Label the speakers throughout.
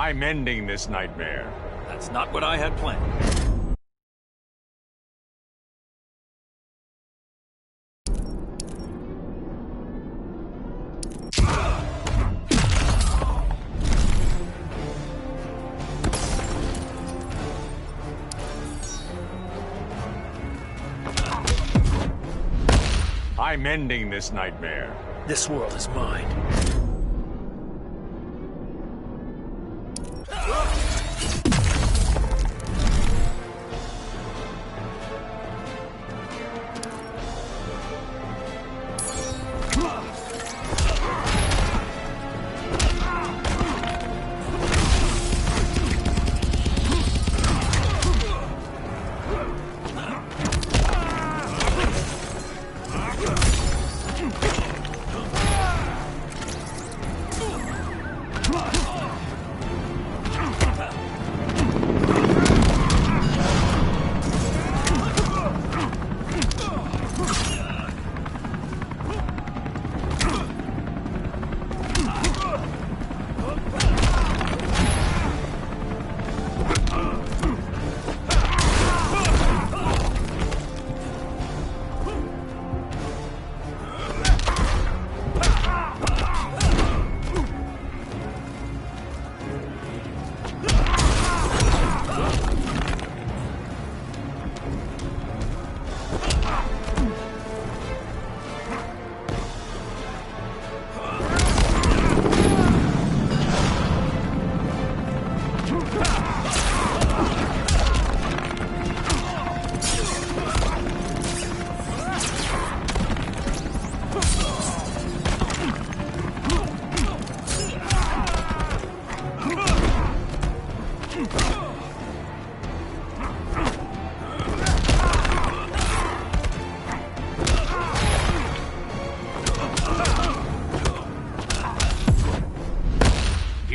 Speaker 1: I'm ending this nightmare.
Speaker 2: That's not what I had planned.
Speaker 1: I'm ending this nightmare.
Speaker 2: This world is mine.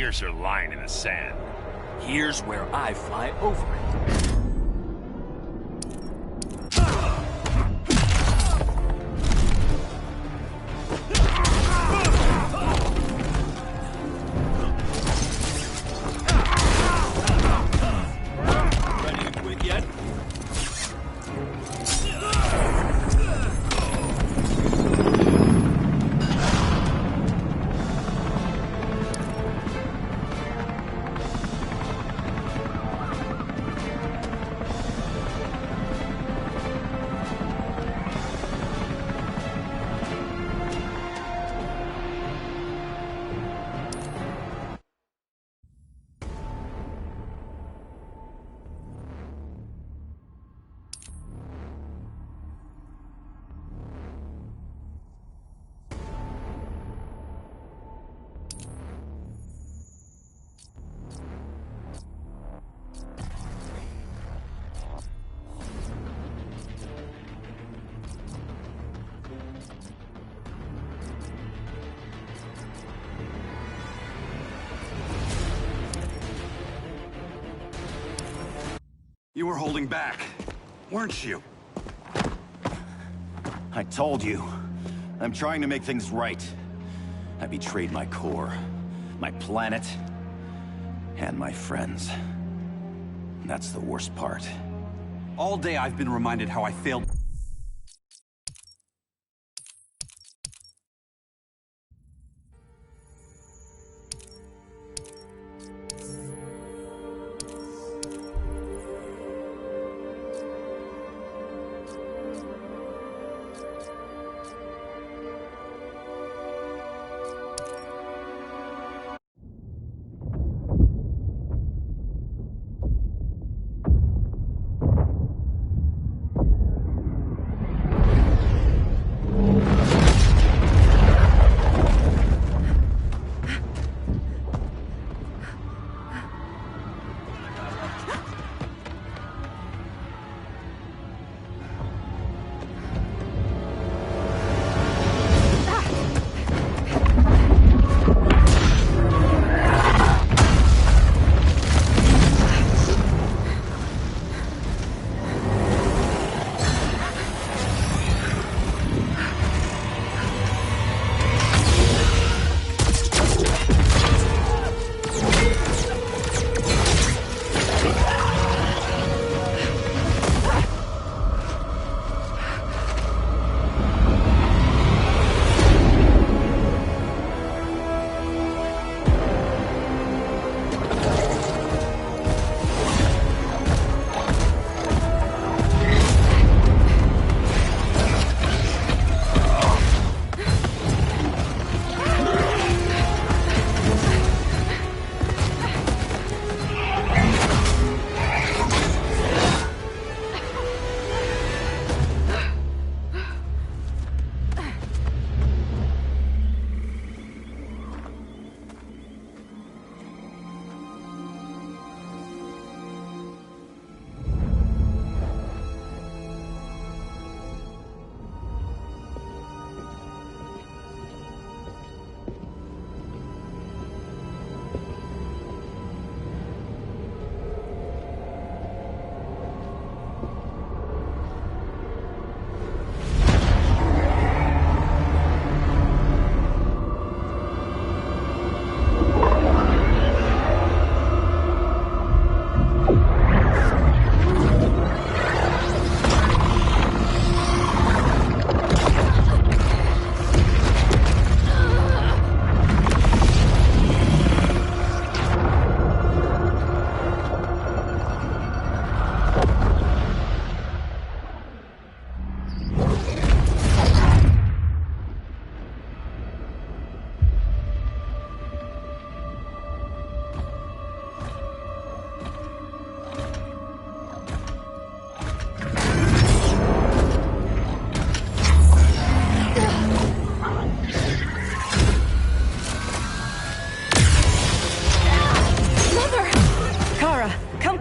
Speaker 1: Here's her line in the sand.
Speaker 2: Here's where I fly over it.
Speaker 3: You were holding back, weren't you?
Speaker 4: I told you. I'm trying to make things right. I betrayed my core, my planet, and my friends. And that's the worst part.
Speaker 3: All day I've been reminded how I failed.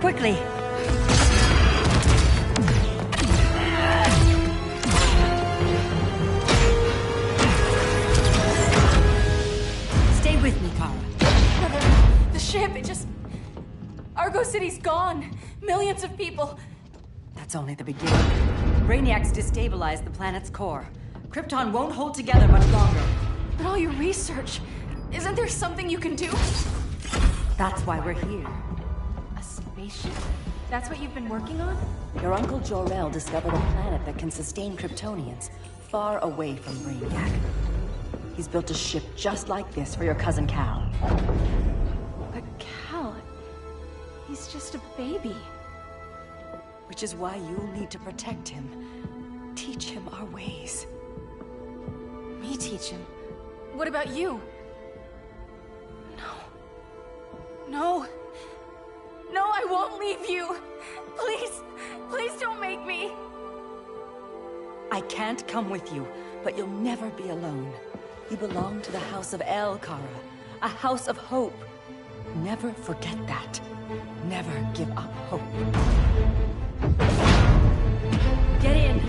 Speaker 5: Quickly! Stay with me, Kara.
Speaker 6: The ship, it just... Argo City's gone. Millions of people.
Speaker 5: That's only the beginning. Brainiac's destabilized the planet's core. Krypton won't hold together much longer.
Speaker 6: But all your research, isn't there something you can do?
Speaker 5: That's why we're here.
Speaker 6: A spaceship? That's what you've been working on?
Speaker 5: Your uncle Jor-El discovered a planet that can sustain Kryptonians, far away from Brainiac. He's built a ship just like this for your cousin Cal.
Speaker 6: But Cal... he's just a baby.
Speaker 5: Which is why you'll need to protect him. Teach him our ways.
Speaker 6: Me teach him? What about you? No. No, I won't leave you. Please, please don't make me.
Speaker 5: I can't come with you, but you'll never be alone. You belong to the House of El, Kara. A house of hope. Never forget that. Never give up hope. Get in!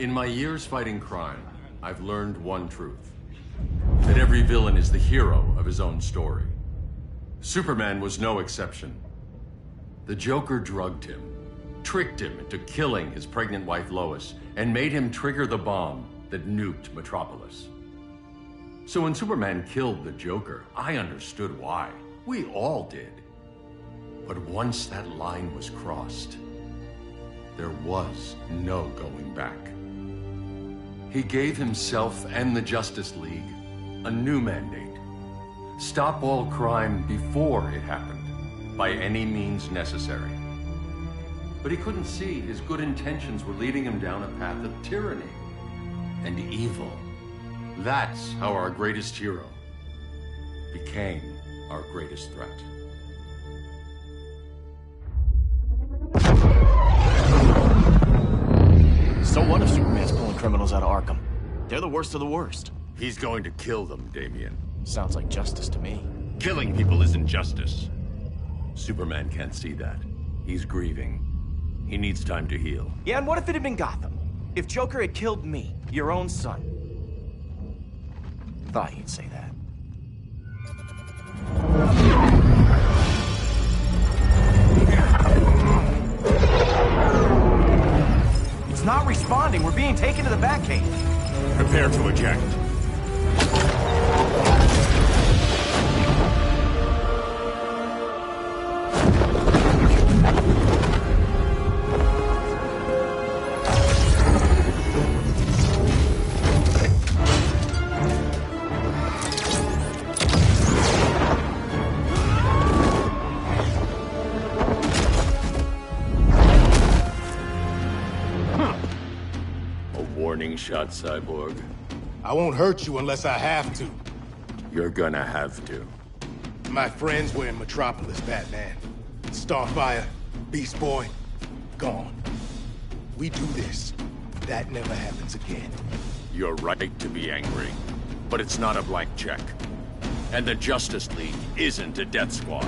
Speaker 7: In my years fighting crime, I've learned one truth. That every villain is the hero of his own story. Superman was no exception. The Joker drugged him, tricked him into killing his pregnant wife Lois, and made him trigger the bomb that nuked Metropolis. So when Superman killed the Joker, I understood why. We all did. But once that line was crossed, there was no going back. He gave himself and the Justice League a new mandate. Stop all crime before it happened, by any means necessary. But he couldn't see his good intentions were leading him down a path of tyranny and evil. That's how our greatest hero became our greatest threat.
Speaker 8: So what if Superman's pulling criminals out of Arkham? They're the worst of the worst.
Speaker 1: He's going to kill them, Damian.
Speaker 8: Sounds like justice to me.
Speaker 1: Killing people isn't justice.
Speaker 7: Superman can't see that. He's grieving. He needs time to heal.
Speaker 8: Yeah, and what if it had been Gotham? If Joker had killed me, your own son? Thought you'd say that. It's not responding. We're being taken to the Batcave.
Speaker 1: Prepare to eject.
Speaker 7: Warning shot, Cyborg.
Speaker 9: I won't hurt you unless I have to.
Speaker 7: You're gonna have to.
Speaker 9: My friends were in Metropolis, Batman. Starfire, Beast Boy, gone. We do this. That never happens again.
Speaker 1: You're right to be angry, but it's not a blank check. And the Justice League isn't a death squad.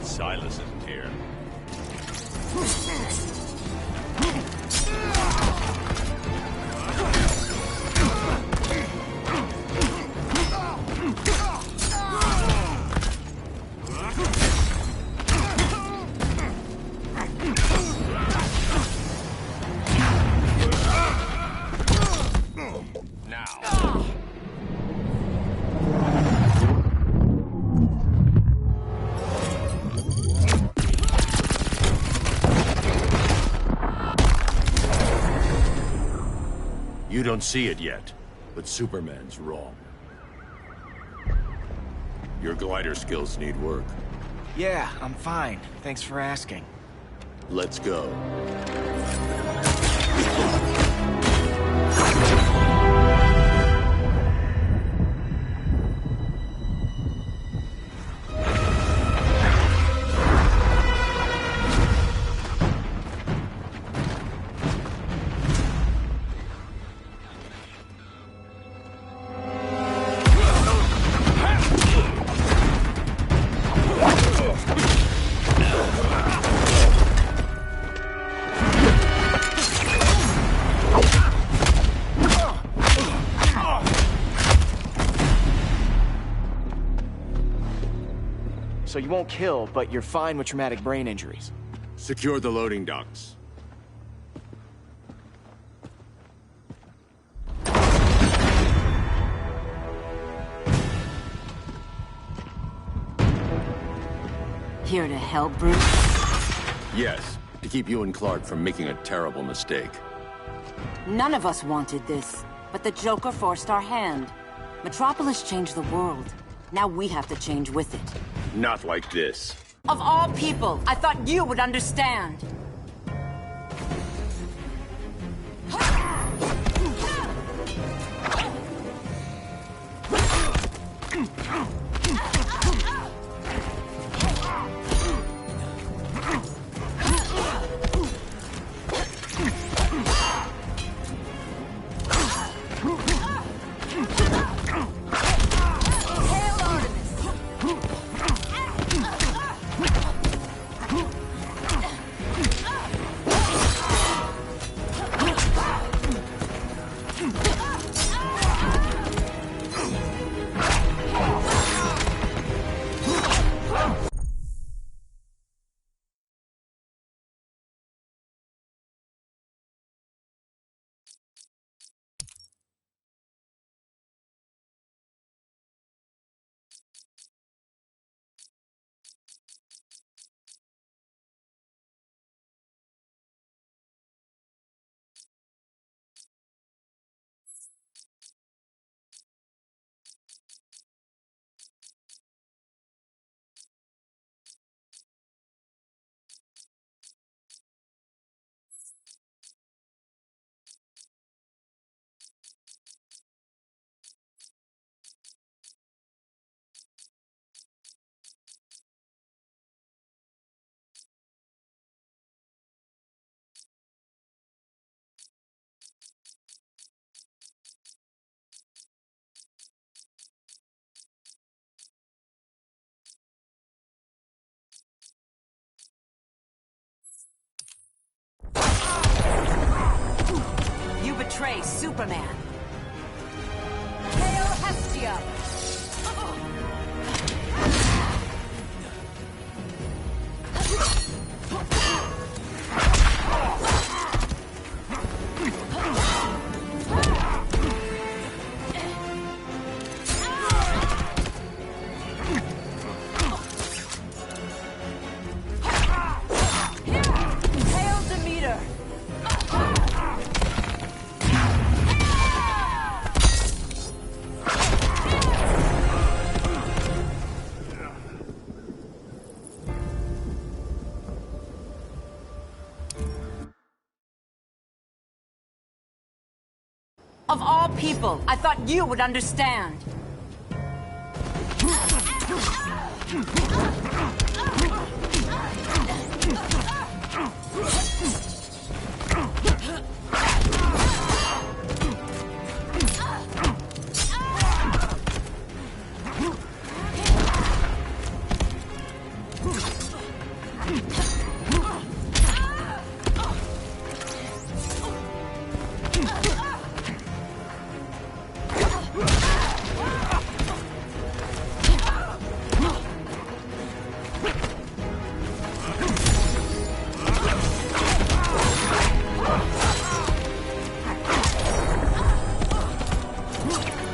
Speaker 1: Silas isn't here. You don't see it yet, but Superman's wrong. Your glider skills need work.
Speaker 8: Yeah, I'm fine. Thanks for asking.
Speaker 7: Let's go.
Speaker 8: So you won't kill, but you're fine with traumatic brain injuries.
Speaker 1: Secure the loading docks.
Speaker 5: Here to help, Bruce?
Speaker 1: Yes, to keep you and Clark from making a terrible mistake.
Speaker 5: None of us wanted this, but the Joker forced our hand. Metropolis changed the world. Now we have to change with it.
Speaker 1: Not like this.
Speaker 5: Of all people, I thought you would understand. You betray Superman. Hail Hestia! Hail Demeter! Of all people, I thought you would understand.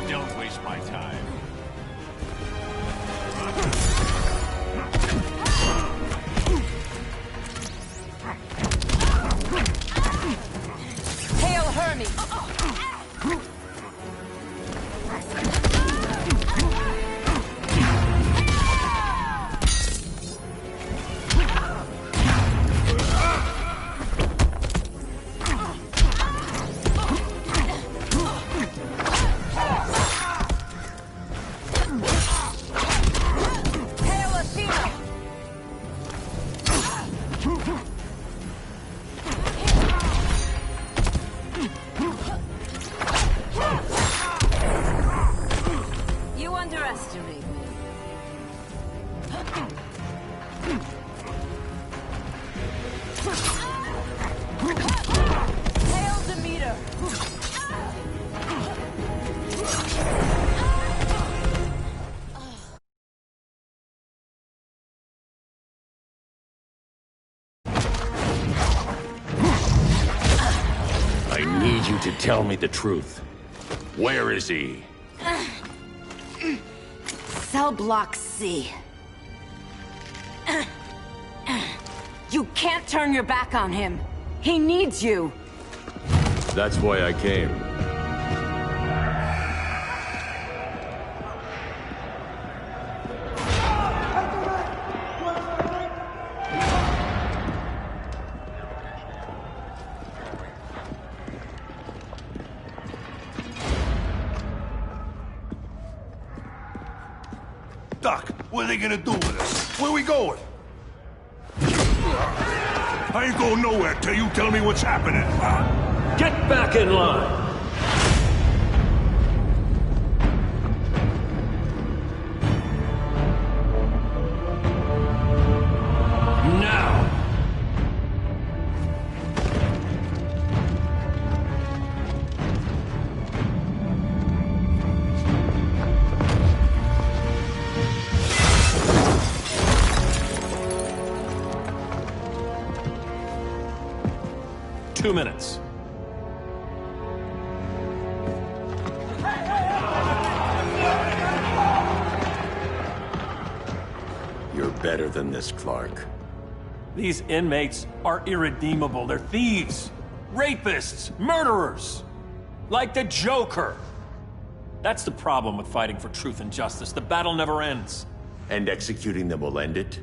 Speaker 1: Don't waste my time.
Speaker 5: Hail Hermes! Hail Athena! You underestimate me. Hail Demeter!
Speaker 1: I need you to tell me the truth. Where is he?
Speaker 5: Cell Block C. You can't turn your back on him. He needs you.
Speaker 1: That's why I came.
Speaker 10: Doc, what are they gonna do with us? Where we going? I ain't going nowhere till you tell me what's happening.
Speaker 2: Get back in line! Now! 2 minutes.
Speaker 1: You're better than this, Clark.
Speaker 2: These inmates are irredeemable. They're thieves, rapists, murderers. Like the Joker. That's the problem with fighting for truth and justice. The battle never ends.
Speaker 1: And executing them will end it?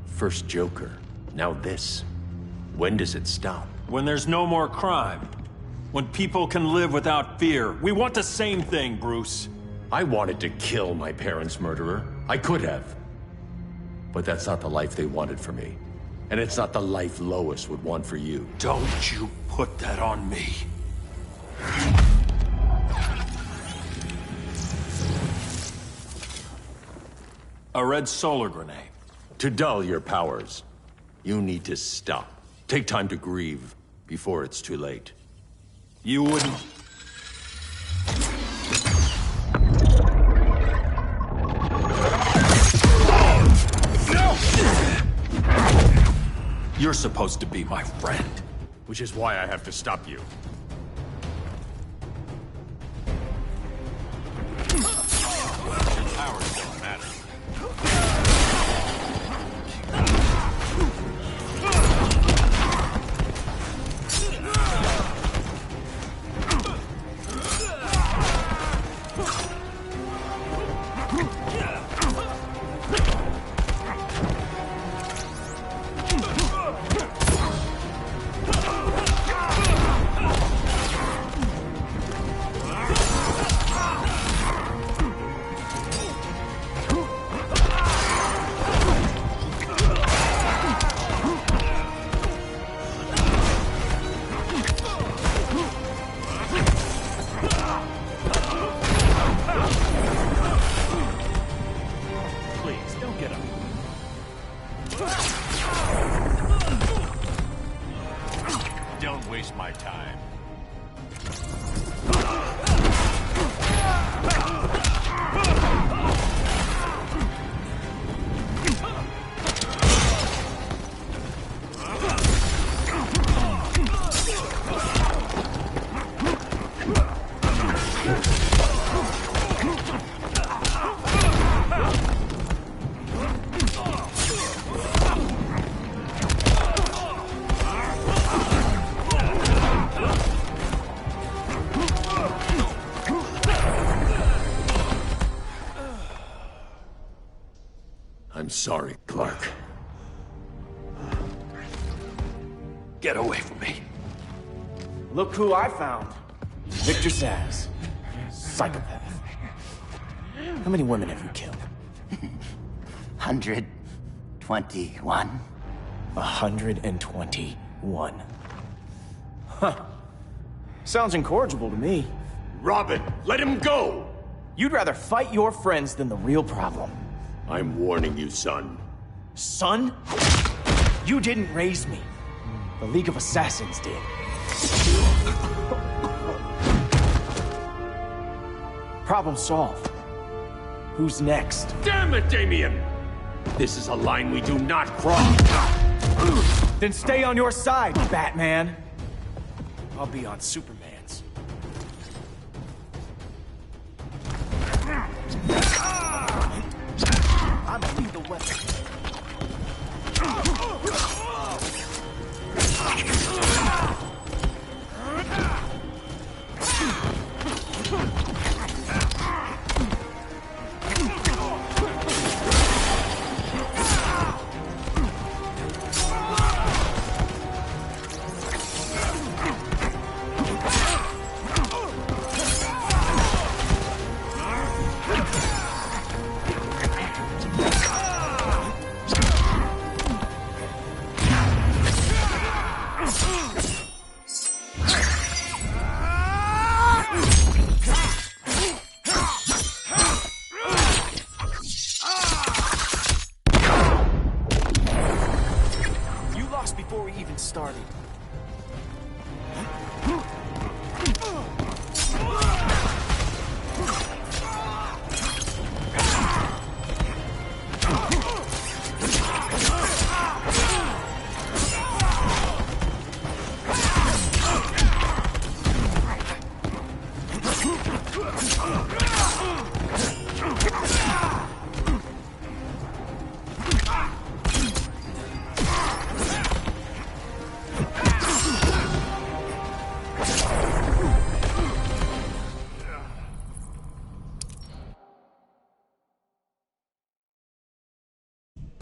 Speaker 1: First Joker, now this. When does it stop?
Speaker 2: When there's no more crime. When people can live without fear. We want the same thing, Bruce.
Speaker 1: I wanted to kill my parents' murderer. I could have. But that's not the life they wanted for me. And it's not the life Lois would want for you.
Speaker 2: Don't you put that on me. A red solar grenade.
Speaker 1: To dull your powers, you need to stop. Take time to grieve before it's too late.
Speaker 2: You wouldn't... You're supposed to be my friend.
Speaker 1: Which is why I have to stop you.
Speaker 2: Powers don't matter.
Speaker 1: Don't waste my time. I'm sorry, Clark.
Speaker 2: Get away from me.
Speaker 8: Look who I found. Victor Zsasz. Psychopath. How many women have you killed?
Speaker 4: 121.
Speaker 8: 121. Huh. Sounds incorrigible to me.
Speaker 1: Robin, let him go!
Speaker 8: You'd rather fight your friends than the real problem.
Speaker 1: I'm warning you, son.
Speaker 8: Son? You didn't raise me. The League of Assassins did. Problem solved. Who's next?
Speaker 1: Damn it, Damien! This is a line we do not cross.
Speaker 8: Then stay on your side, Batman. I'll be on Superman's. I'm gonna be the weapon. Before we even started.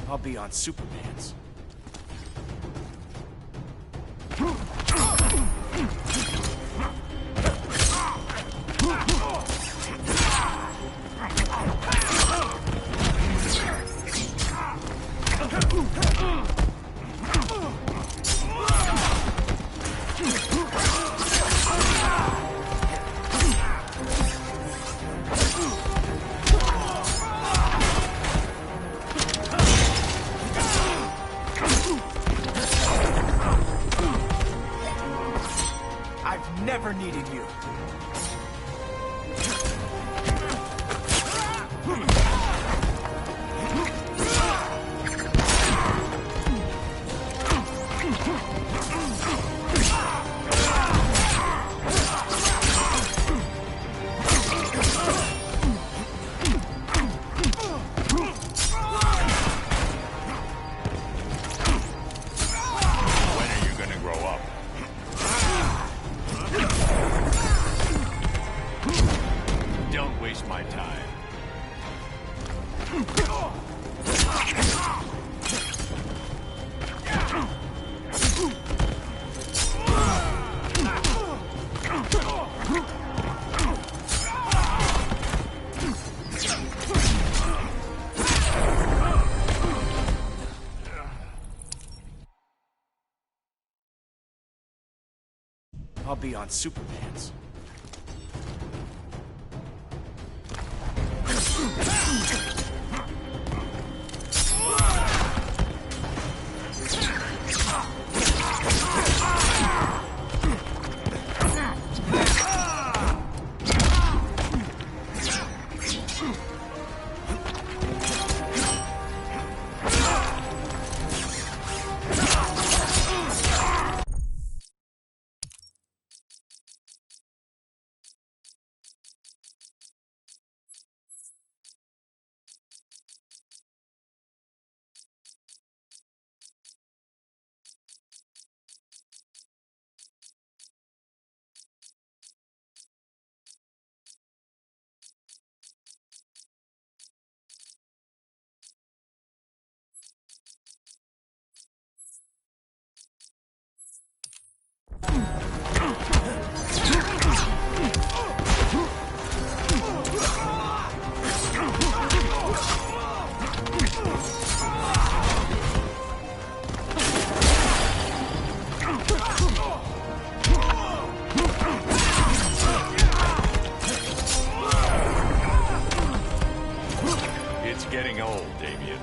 Speaker 8: I'll be on Superman's. Never needed you. I'll be on Superman's.
Speaker 10: It's getting old, Damien.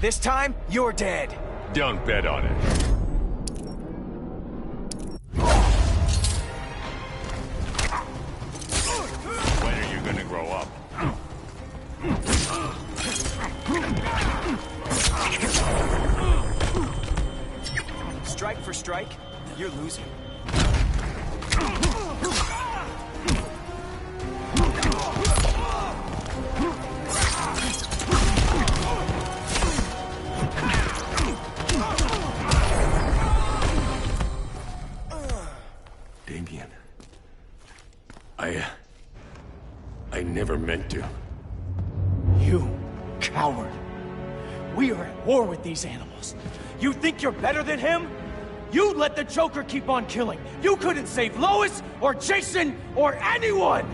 Speaker 8: This time, you're dead.
Speaker 10: Don't bet on it. When are you gonna grow up?
Speaker 8: Strike for strike, You're losing.
Speaker 1: Damien. I never meant to.
Speaker 8: You coward. We are at war with these animals. You think you're better than him? You let the Joker keep on killing. You couldn't save Lois, or Jason, or anyone!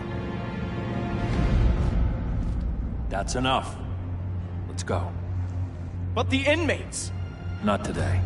Speaker 2: That's enough. Let's go.
Speaker 8: But the inmates!
Speaker 2: Not today.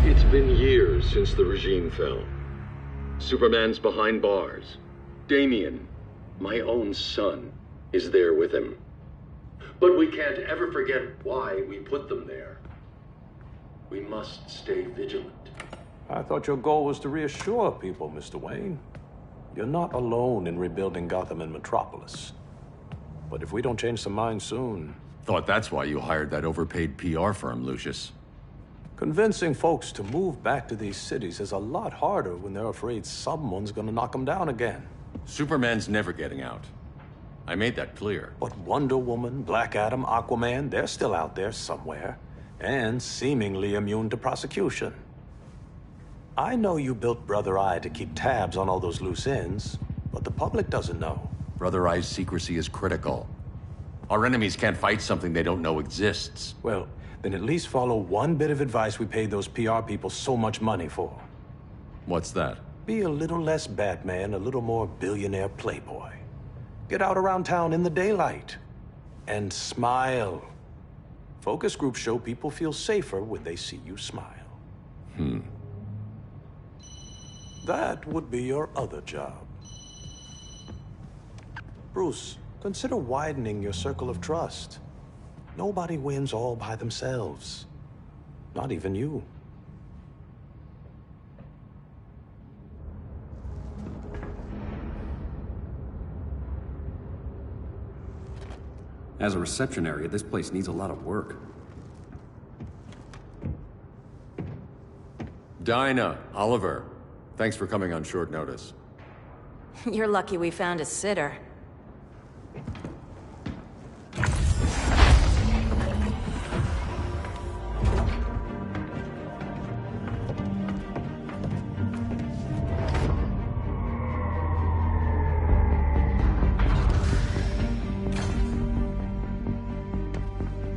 Speaker 7: It's been years since the regime fell. Superman's behind bars. Damien, my own son, is there with him. But we can't ever forget why we put them there. We must stay vigilant.
Speaker 11: I thought your goal was to reassure people, Mr. Wayne. You're not alone in rebuilding Gotham and Metropolis. But if we don't change some minds soon...
Speaker 1: Thought that's why you hired that overpaid PR firm, Lucius.
Speaker 11: Convincing folks to move back to these cities is a lot harder when they're afraid someone's gonna knock them down again.
Speaker 1: Superman's never getting out. I made that clear.
Speaker 11: But Wonder Woman, Black Adam, Aquaman, they're still out there somewhere. And seemingly immune to prosecution. I know you built Brother Eye to keep tabs on all those loose ends, but the public doesn't know.
Speaker 1: Brother Eye's secrecy is critical. Our enemies can't fight something they don't know exists.
Speaker 11: Well, then at least follow one bit of advice we paid those PR people so much money for.
Speaker 1: What's that?
Speaker 11: Be a little less Batman, a little more billionaire playboy. Get out around town in the daylight. And smile. Focus groups show people feel safer when they see you smile. That would be your other job. Bruce, consider widening your circle of trust. Nobody wins all by themselves. Not even you.
Speaker 12: As a reception area, this place needs a lot of work.
Speaker 1: Dinah, Oliver, thanks for coming on short notice.
Speaker 5: You're lucky we found a sitter.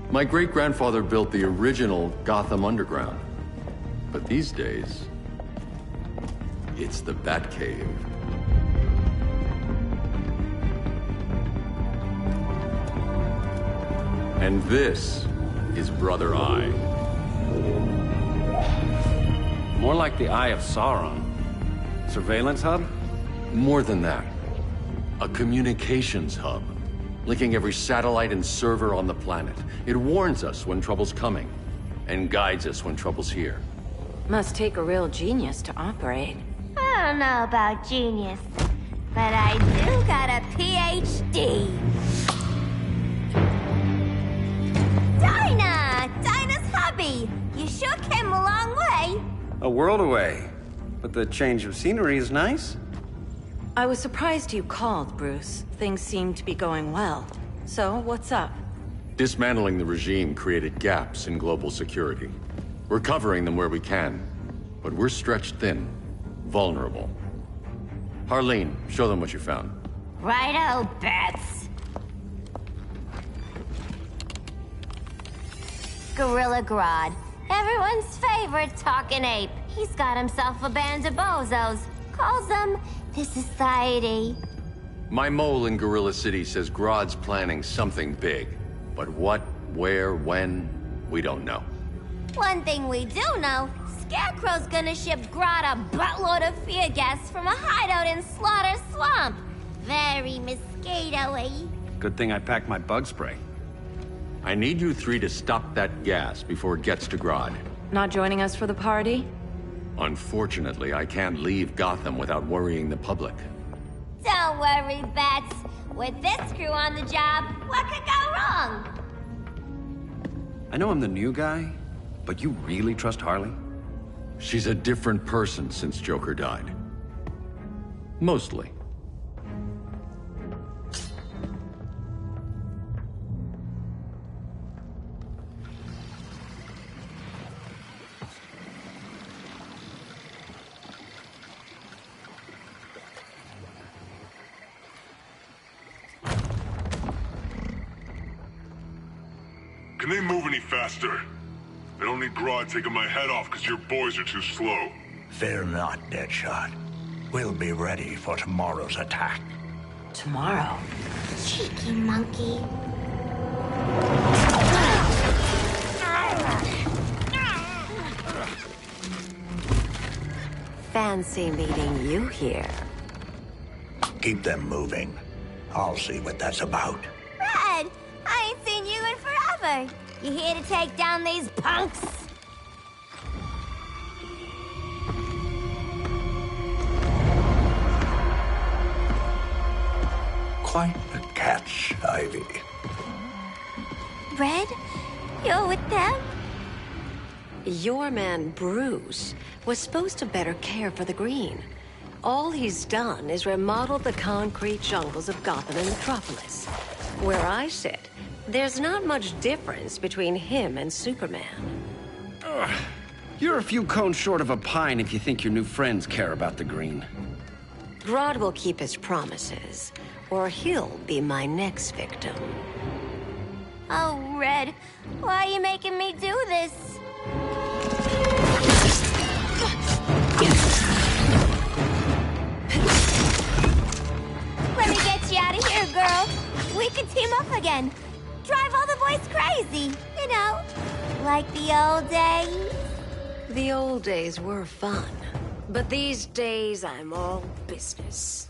Speaker 1: My great-grandfather built the original Gotham Underground. But these days, it's the Batcave. And this is Brother Eye.
Speaker 12: More like the Eye of Sauron. Surveillance hub?
Speaker 1: More than that. A communications hub. Linking every satellite and server on the planet. It warns us when trouble's coming, and guides us when trouble's here.
Speaker 5: Must take a real genius to operate.
Speaker 6: I don't know about genius, but I do got a PhD. Dinah's hubby! You sure came a long way.
Speaker 12: A world away. But the change of scenery is nice.
Speaker 5: I was surprised you called, Bruce. Things seem to be going well. So, what's up?
Speaker 1: Dismantling the regime created gaps in global security. We're covering them where we can, but we're stretched thin, vulnerable. Harleen, show them what you found.
Speaker 6: Righto, Bats. Gorilla Grodd, everyone's favorite talking ape. He's got himself a band of bozos. Calls them the Society.
Speaker 1: My mole in Gorilla City says Grodd's planning something big. But what, where, when, we don't know.
Speaker 6: One thing we do know, Scarecrow's gonna ship Grodd a buttload of fear gas from a hideout in Slaughter Swamp. Very mosquito-y.
Speaker 12: Good thing I packed my bug spray.
Speaker 1: I need you three to stop that gas before it gets to Grodd.
Speaker 5: Not joining us for the party?
Speaker 1: Unfortunately, I can't leave Gotham without worrying the public.
Speaker 6: Don't worry, Bats. With this crew on the job, what could go wrong?
Speaker 12: I know I'm the new guy, but you really trust Harley?
Speaker 1: She's a different person since Joker died. Mostly.
Speaker 13: Can they move any faster? I don't need Grodd taking my head off because your boys are too slow.
Speaker 14: Fear not, Deadshot. We'll be ready for tomorrow's attack.
Speaker 5: Tomorrow?
Speaker 6: Cheeky monkey.
Speaker 15: Fancy meeting you here.
Speaker 14: Keep them moving. I'll see what that's about.
Speaker 6: Red, I ain't seen you in forever. You here to take down these punks?
Speaker 14: Quite the catch, Ivy.
Speaker 6: Red, you're with them?
Speaker 15: Your man, Bruce, was supposed to better care for the green. All he's done is remodeled the concrete jungles of Gotham and Metropolis. Where I sit, there's not much difference between him and Superman.
Speaker 12: Ugh. You're a few cones short of a pine if you think your new friends care about the green.
Speaker 15: Grodd will keep his promises, or he'll be my next victim.
Speaker 6: Oh, Red, why are you making me do this? Let me get you out of here, girl. We can team up again. Drive all the boys crazy, you know, like the old days.
Speaker 15: The old days were fun, but these days I'm all business.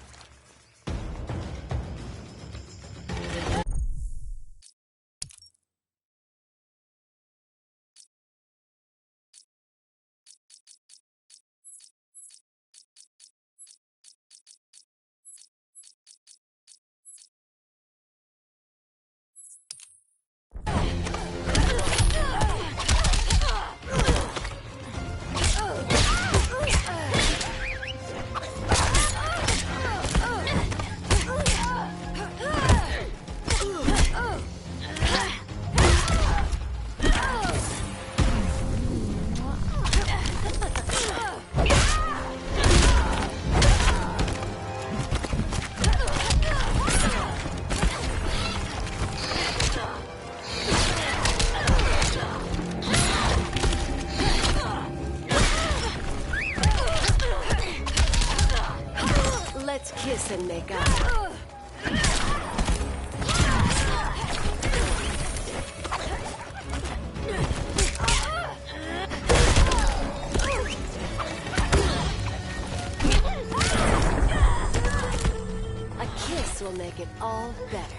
Speaker 15: Let's kiss and make up. A kiss will make it all better.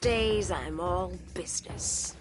Speaker 15: Days I'm all business.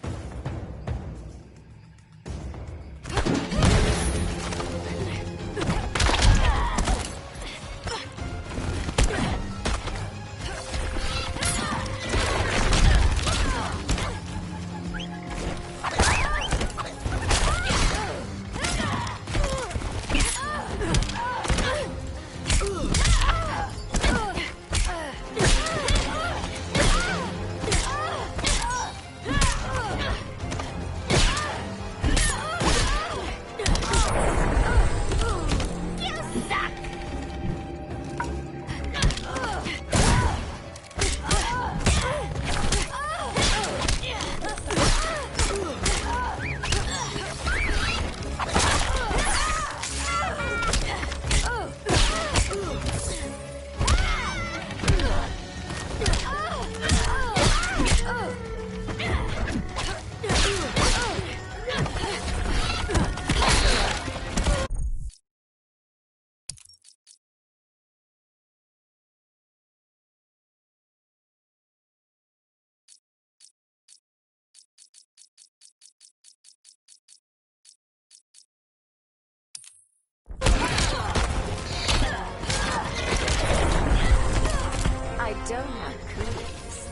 Speaker 15: don't have coolies.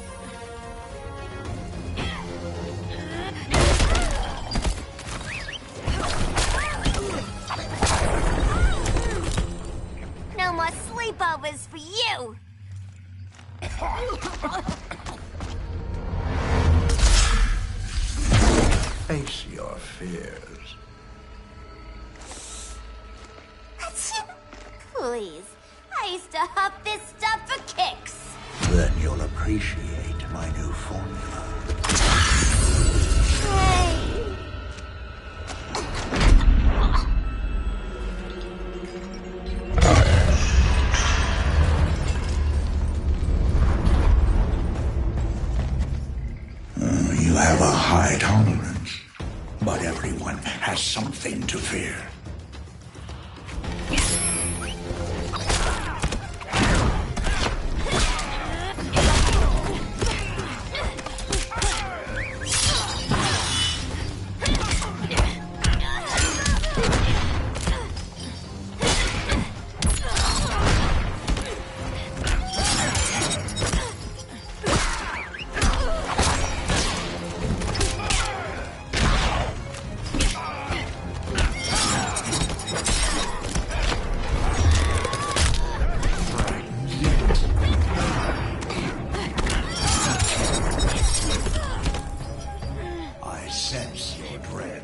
Speaker 6: No more sleepovers for you!
Speaker 14: Face your fears.
Speaker 6: Please, I used to huff this stuff for kicks.
Speaker 14: Then you'll appreciate my new formula.
Speaker 6: Hey.
Speaker 14: You have a high tolerance, but everyone has something to fear. Sense your dread.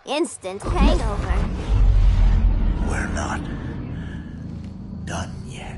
Speaker 6: Instant hangover.
Speaker 14: We're not done yet.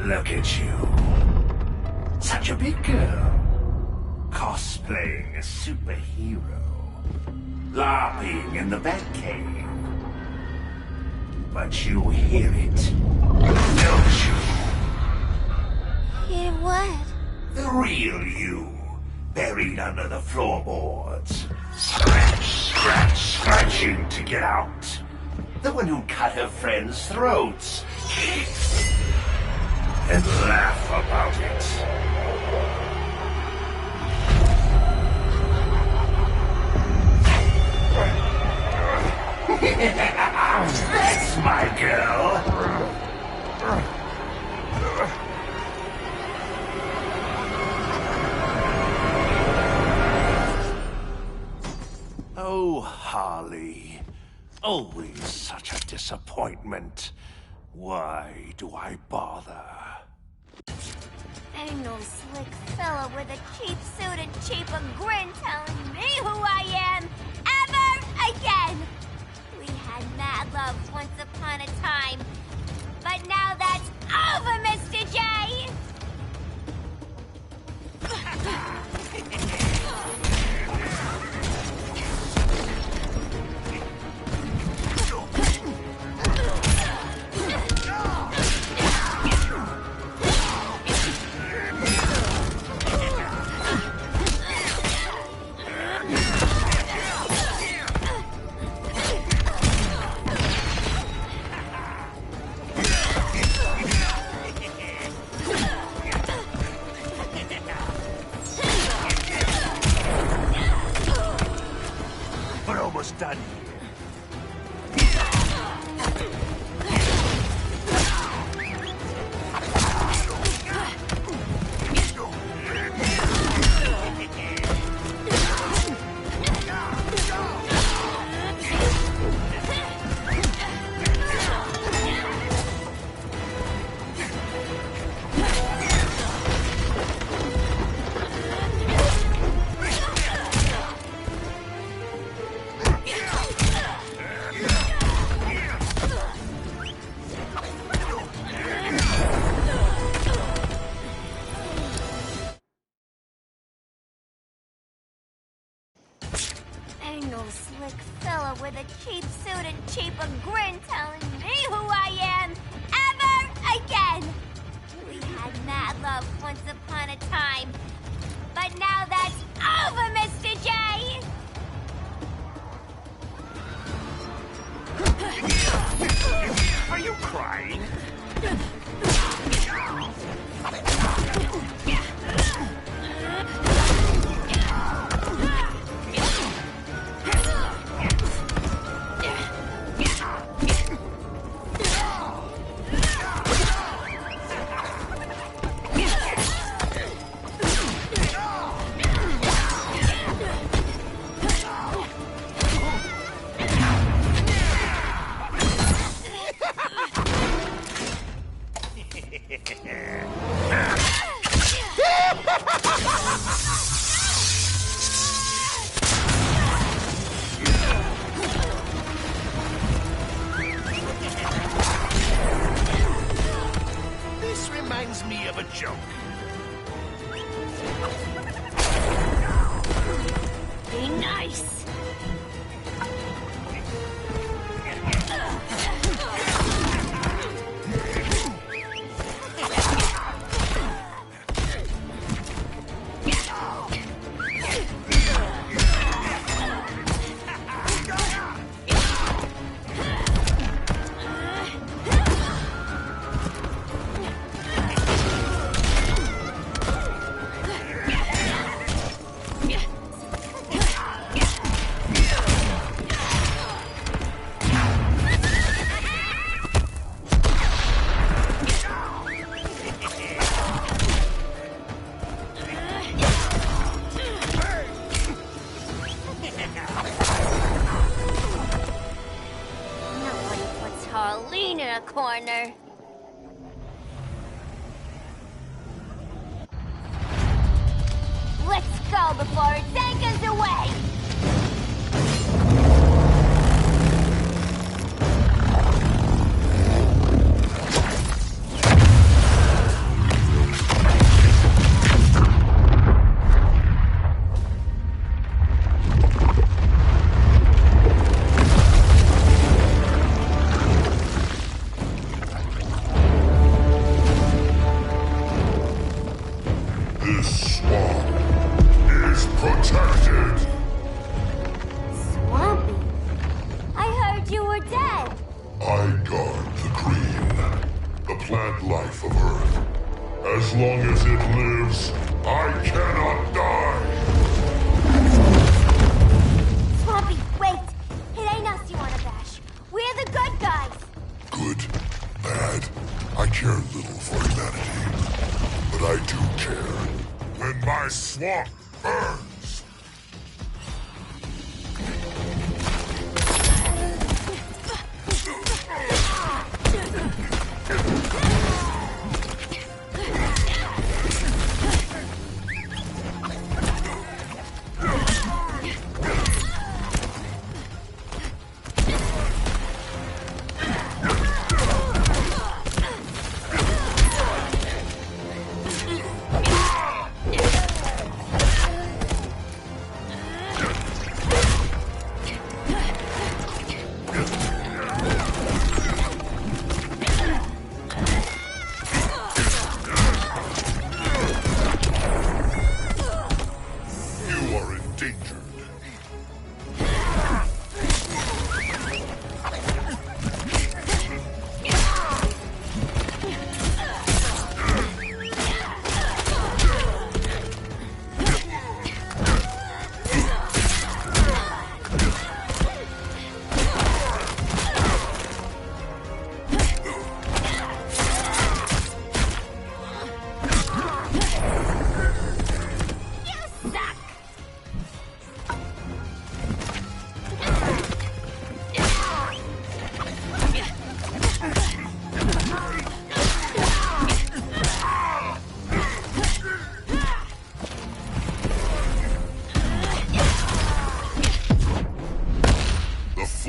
Speaker 14: Look at you. Such a big girl. Cosplaying a superhero. LARPing in the Batcave. But you hear it, don't you?
Speaker 6: Hear what?
Speaker 14: The real you, buried under the floorboards. Scratch, scratch, scratching to get out. The one who cut her friends' throats. And laugh about it. That's my girl. Oh, Harley. Always such a disappointment. Why do I bother?
Speaker 6: Ain't no slick fella with a cheap suit and cheaper grin telling me who I am ever again. We had mad love once upon a time, but now that's over, Mr. J. slick fella with a cheap suit and cheaper grin telling me who I am ever again. We had mad love once upon a time, but now that's over, Mr. J!
Speaker 14: Are you crying? This reminds me of a joke.
Speaker 6: Be nice. Harleen in a corner. Let's go before it takes us away!
Speaker 13: This swamp is protected.
Speaker 6: Swampy? I heard you were dead.
Speaker 13: I guard the green, the plant life of Earth. As long as it lives, I cannot die.
Speaker 6: Swampy, wait! It ain't us you wanna bash. We're the good guys.
Speaker 13: Good, bad, I care little for humanity. But I do care when my swamp burns.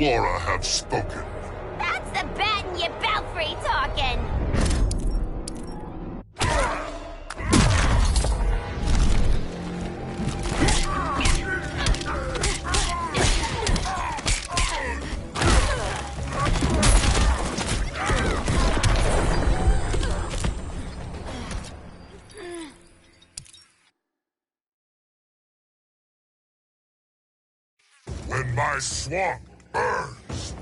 Speaker 13: Flora have spoken.
Speaker 6: That's the bat in your belfry talking.
Speaker 13: when my swamp burns.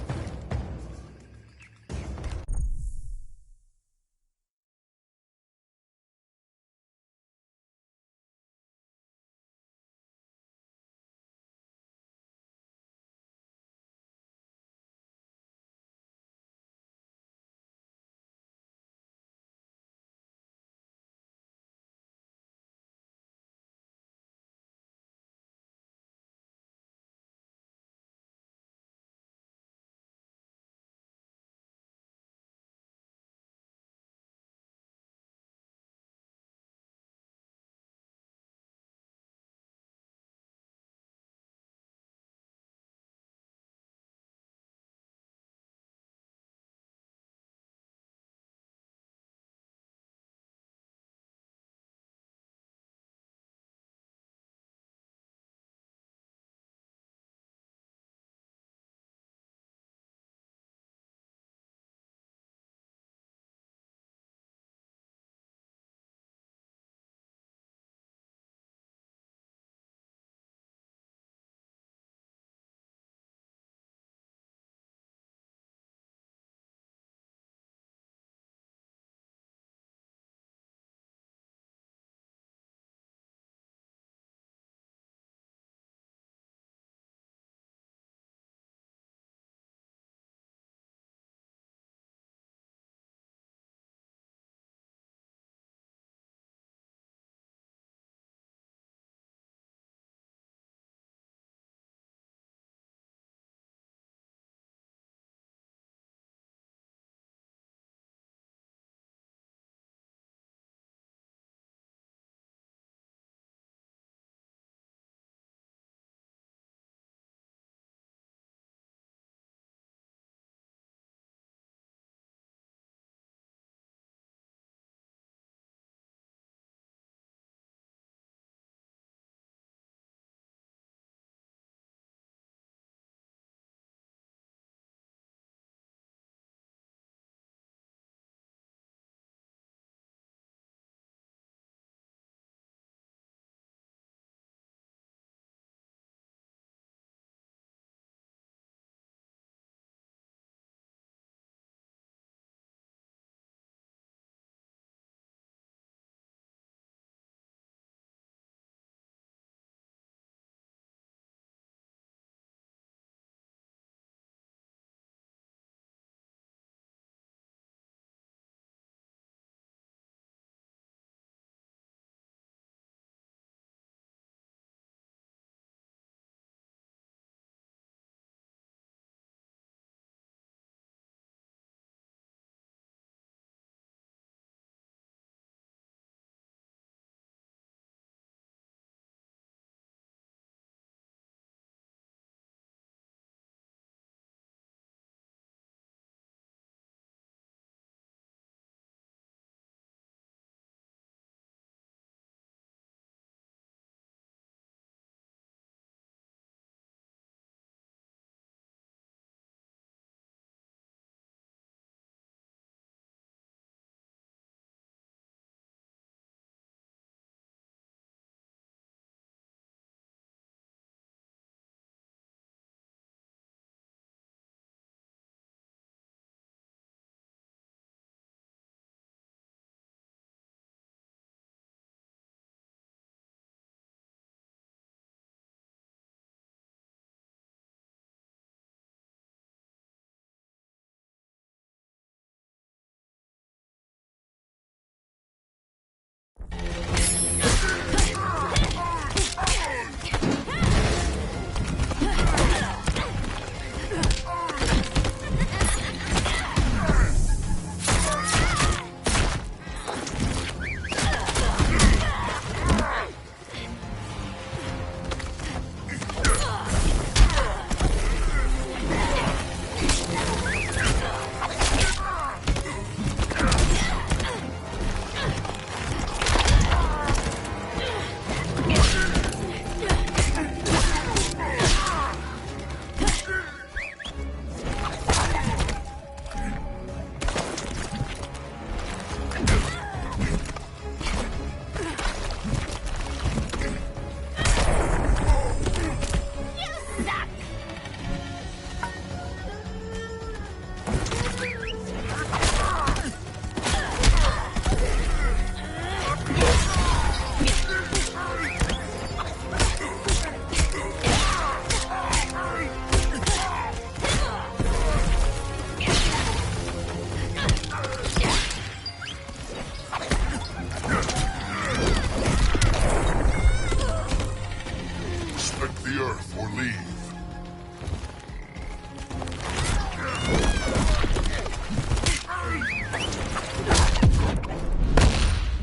Speaker 13: leave.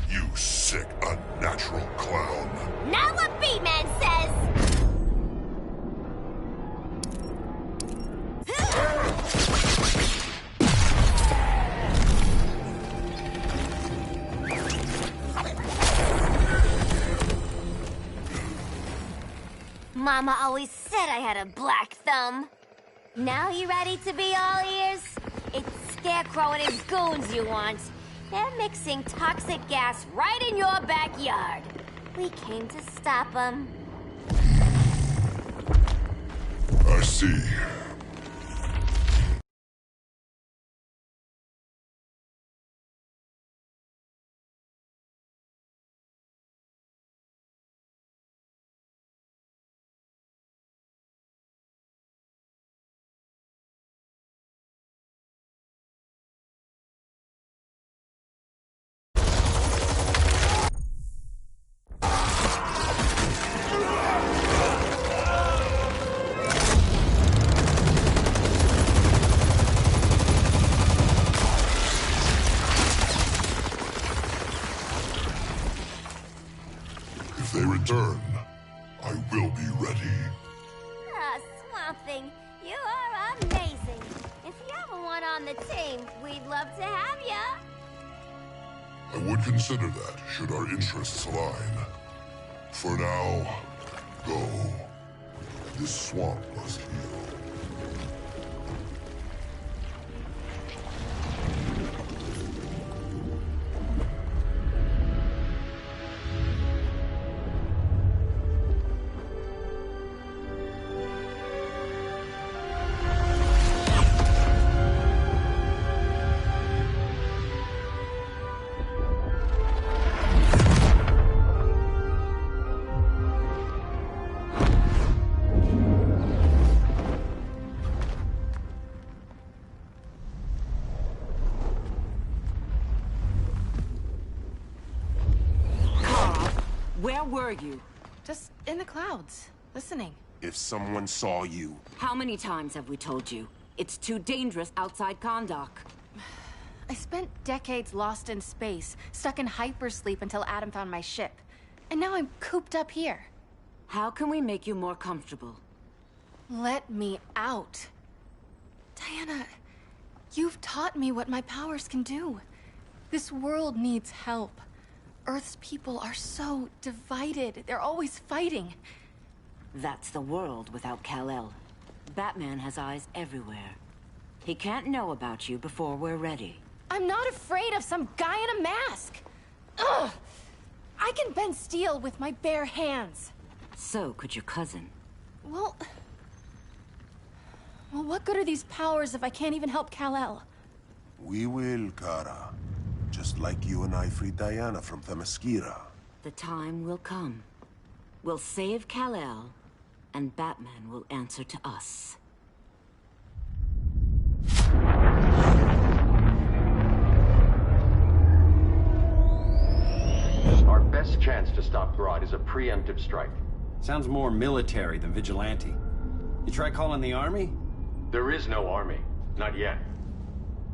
Speaker 13: You sick, unnatural clown.
Speaker 6: Not what B-Man says! Mama always said I had a black thumb. Now you ready to be all ears? It's Scarecrow and his goons you want. They're mixing toxic gas right in your backyard. We came to stop them.
Speaker 13: I see. If they return, I will be ready.
Speaker 6: Ah, Swamp Thing, you are amazing. If you ever want on the team, we'd love to have ya.
Speaker 13: I would consider that, should our interests align. For now, go. This swamp must heal.
Speaker 16: Where were you? Just in the clouds, listening.
Speaker 17: If someone saw you...
Speaker 16: How many times have we told you? It's too dangerous outside Kahndaq. I spent decades lost in space, stuck in hypersleep until Adam found my ship. And now I'm cooped up here. How can we make you more comfortable? Let me out. Diana, you've taught me what my powers can do. This world needs help. Earth's people are so divided. They're always fighting.
Speaker 18: That's the world without Kal-El. Batman has eyes everywhere. He can't know about you before we're ready.
Speaker 16: I'm not afraid of some guy in a mask. Ugh! I can bend steel with my bare hands.
Speaker 18: So could your cousin.
Speaker 16: Well, what good are these powers if I can't even help Kal-El?
Speaker 17: We will, Kara. Just like you and I freed Diana from Themyscira.
Speaker 18: The time will come. We'll save Kal-El, and Batman will answer to us.
Speaker 1: Our best chance to stop Grodd is a preemptive strike.
Speaker 19: Sounds more military than vigilante. You try calling the army?
Speaker 1: There is no army. Not yet.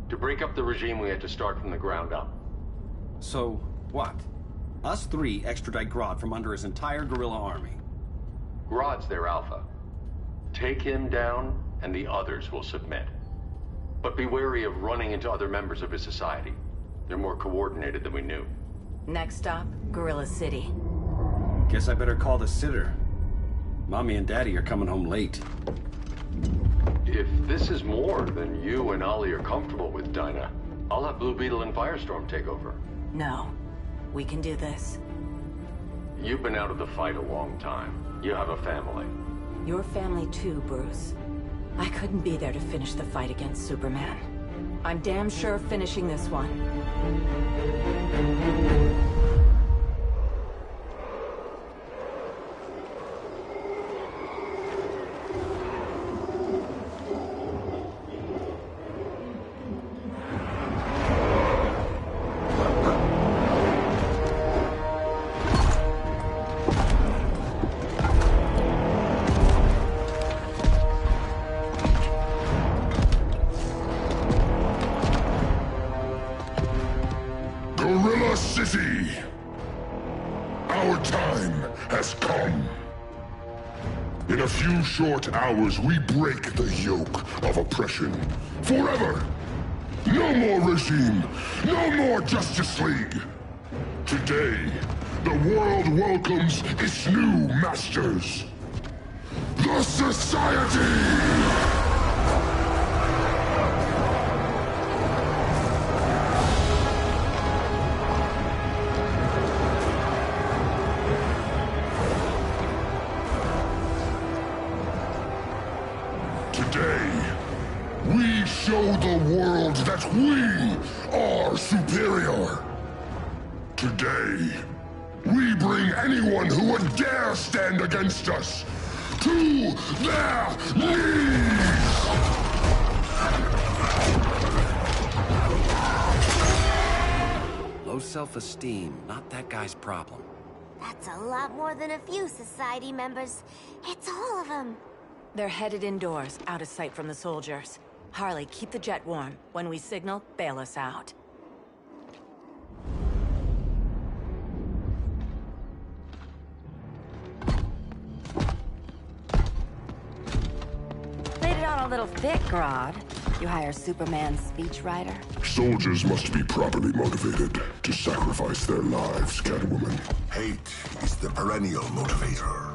Speaker 1: To break up the regime, we had to start from the ground up.
Speaker 19: So, what? Us three extradite Grodd from under his entire guerrilla army.
Speaker 1: Grodd's their alpha. Take him down, and the others will submit. But be wary of running into other members of his society. They're more coordinated than we knew.
Speaker 5: Next stop, Gorilla City.
Speaker 19: Guess I better call the sitter. Mommy and Daddy are coming home late.
Speaker 1: If this is more than you and Ollie are comfortable with, Dinah, I'll have Blue Beetle and Firestorm take over.
Speaker 5: No. We can do this.
Speaker 1: You've been out of the fight a long time. You have a family.
Speaker 5: Your family too, Bruce. I couldn't be there to finish the fight against Superman. I'm damn sure finishing this one.
Speaker 13: time has come. In a few short hours, we break the yoke of oppression. Forever! No more regime! No more Justice League! Today, the world welcomes its new masters. The Society! Today, we show the world that we are superior. Today, we bring anyone who would dare stand against us to their knees!
Speaker 12: Low self-esteem, not that guy's problem.
Speaker 6: That's a lot more than a few Society members. It's all of them.
Speaker 5: They're headed indoors, out of sight from the soldiers. Harley, keep the jet warm. When we signal, bail us out. Laid it on a little thick, Grodd. You hire Superman's speechwriter?
Speaker 13: Soldiers must be properly motivated to sacrifice their lives, Catwoman.
Speaker 17: Hate is the perennial motivator.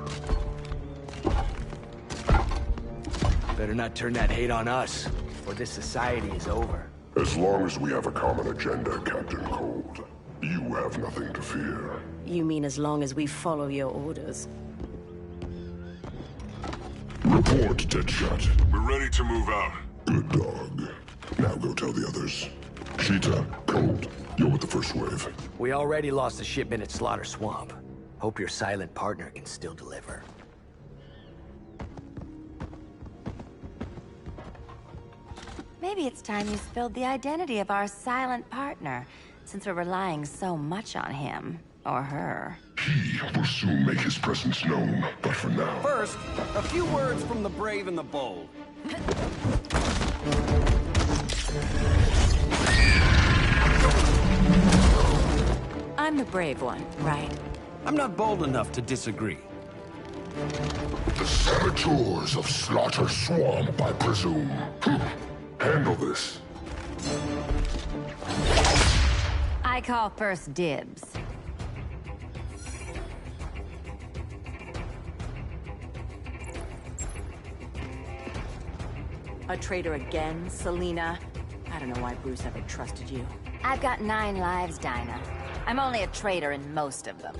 Speaker 8: Better not turn that hate on us, or this society is over.
Speaker 13: As long as we have a common agenda, Captain Cold, you have nothing to fear.
Speaker 5: You mean as long as we follow your orders?
Speaker 13: Report, Deadshot.
Speaker 10: We're ready to move out.
Speaker 13: Good dog. Now go tell the others. Cheetah, Cold, you're with the first wave.
Speaker 8: We already lost a shipment at Slaughter Swamp. Hope your silent partner can still deliver.
Speaker 5: Maybe it's time you spilled the identity of our silent partner, since we're relying so much on him. Or her.
Speaker 13: He will soon make his presence known, but for now...
Speaker 19: First, a few words from the brave and the bold.
Speaker 5: I'm the brave one, right?
Speaker 19: I'm not bold enough to disagree.
Speaker 13: The saboteurs of Slaughter Swamp, I presume. Handle this.
Speaker 5: I call first dibs. A traitor again, Selina? I don't know why Bruce ever trusted you. I've got 9 lives, Dinah. I'm only a traitor in most of them.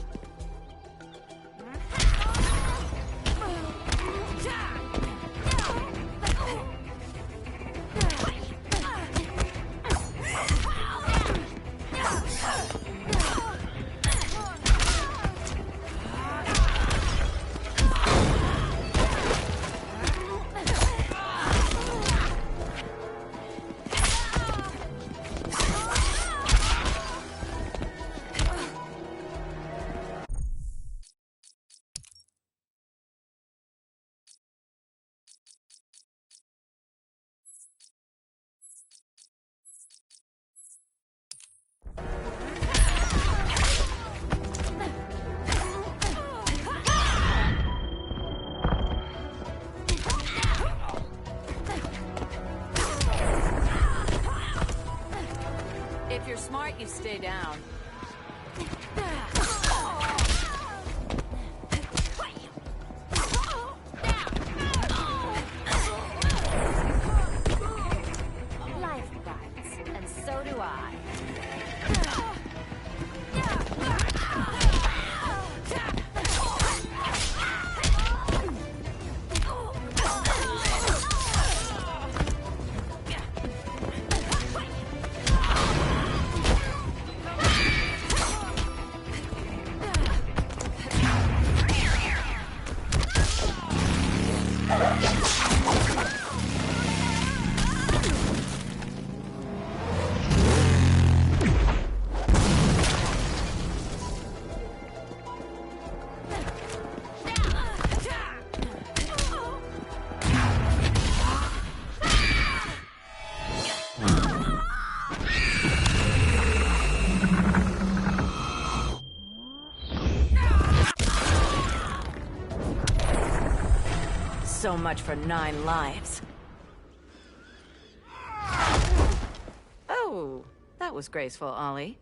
Speaker 18: So much for 9 lives. Oh, that was graceful, Ollie.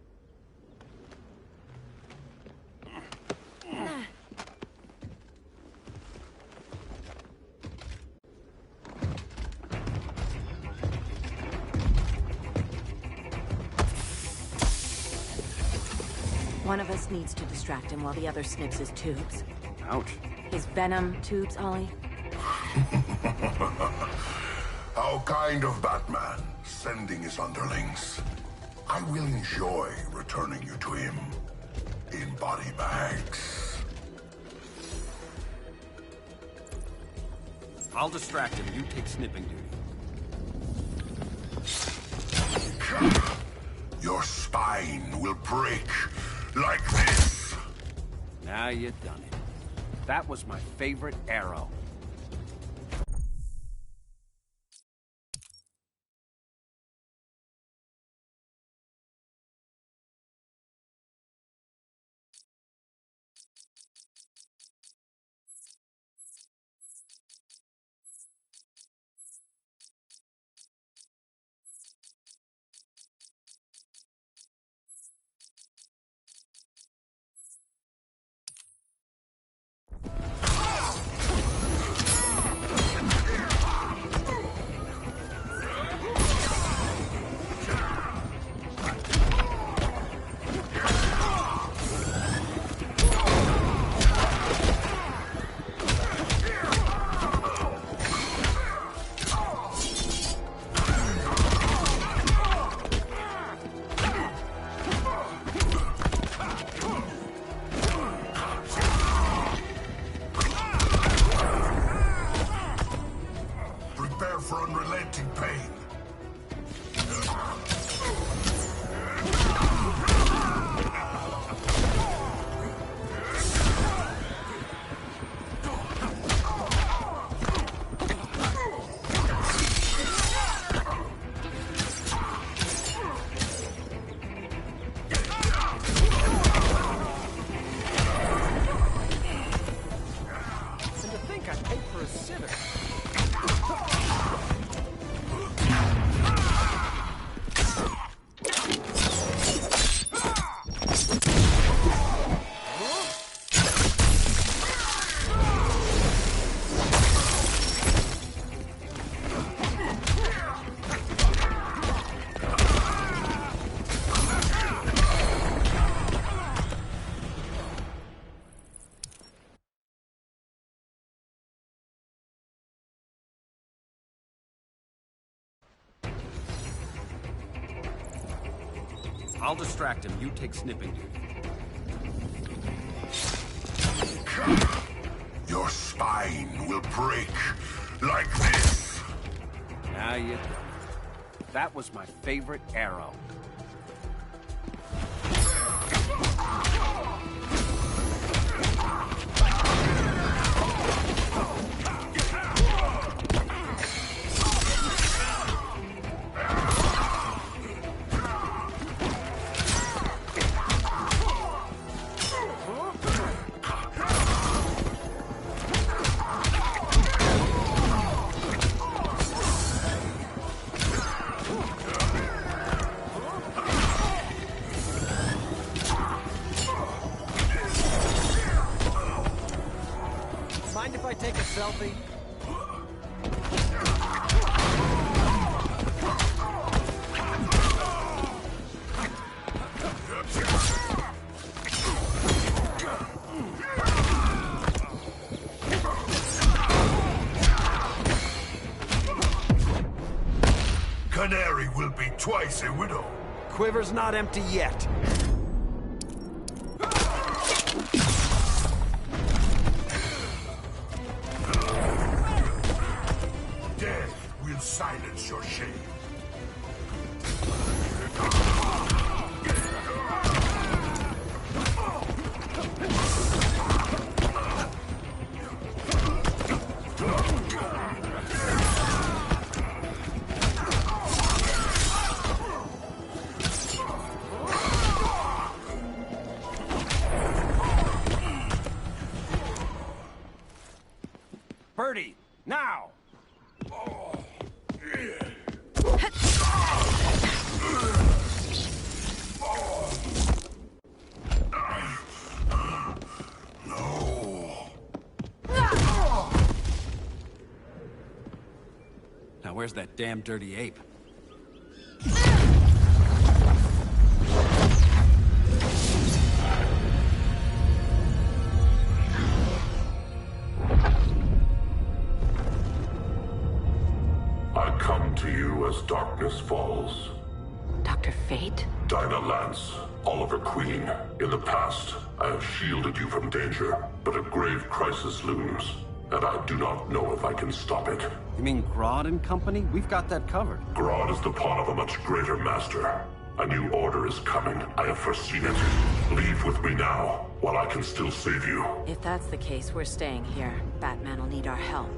Speaker 18: One of us needs to distract him while the other snips his tubes.
Speaker 3: Ouch.
Speaker 18: His venom tubes, Ollie.
Speaker 13: How kind of Batman, sending his underlings. I will enjoy returning you to him in body bags.
Speaker 19: I'll distract him. You take snipping duty.
Speaker 13: Your spine will break like this.
Speaker 19: Now you done it. That was my favorite arrow.
Speaker 13: For unrelenting pain.
Speaker 19: And to think I paid for a sitter. I'll distract him. You take snipping duty.
Speaker 13: Your spine will break like this.
Speaker 19: Now you done it. That was my favorite arrow.
Speaker 8: Mind if I take a selfie?
Speaker 13: Canary will be twice a widow.
Speaker 8: Quiver's not empty yet.
Speaker 13: Death will silence your shame.
Speaker 19: Birdie, Now! Now where's that damn dirty ape?
Speaker 13: I come to you as darkness falls.
Speaker 15: Dr. Fate?
Speaker 13: Dinah Lance, Oliver Queen. In the past, I have shielded you from danger, but a grave crisis looms, and I do not know if I can stop it.
Speaker 19: You mean Grodd and company? We've got that covered.
Speaker 13: Grodd is the pawn of a much greater master. A new order is coming. I have foreseen it. Leave with me now, while I can still save you.
Speaker 18: If that's the case, we're staying here. Batman will need our help.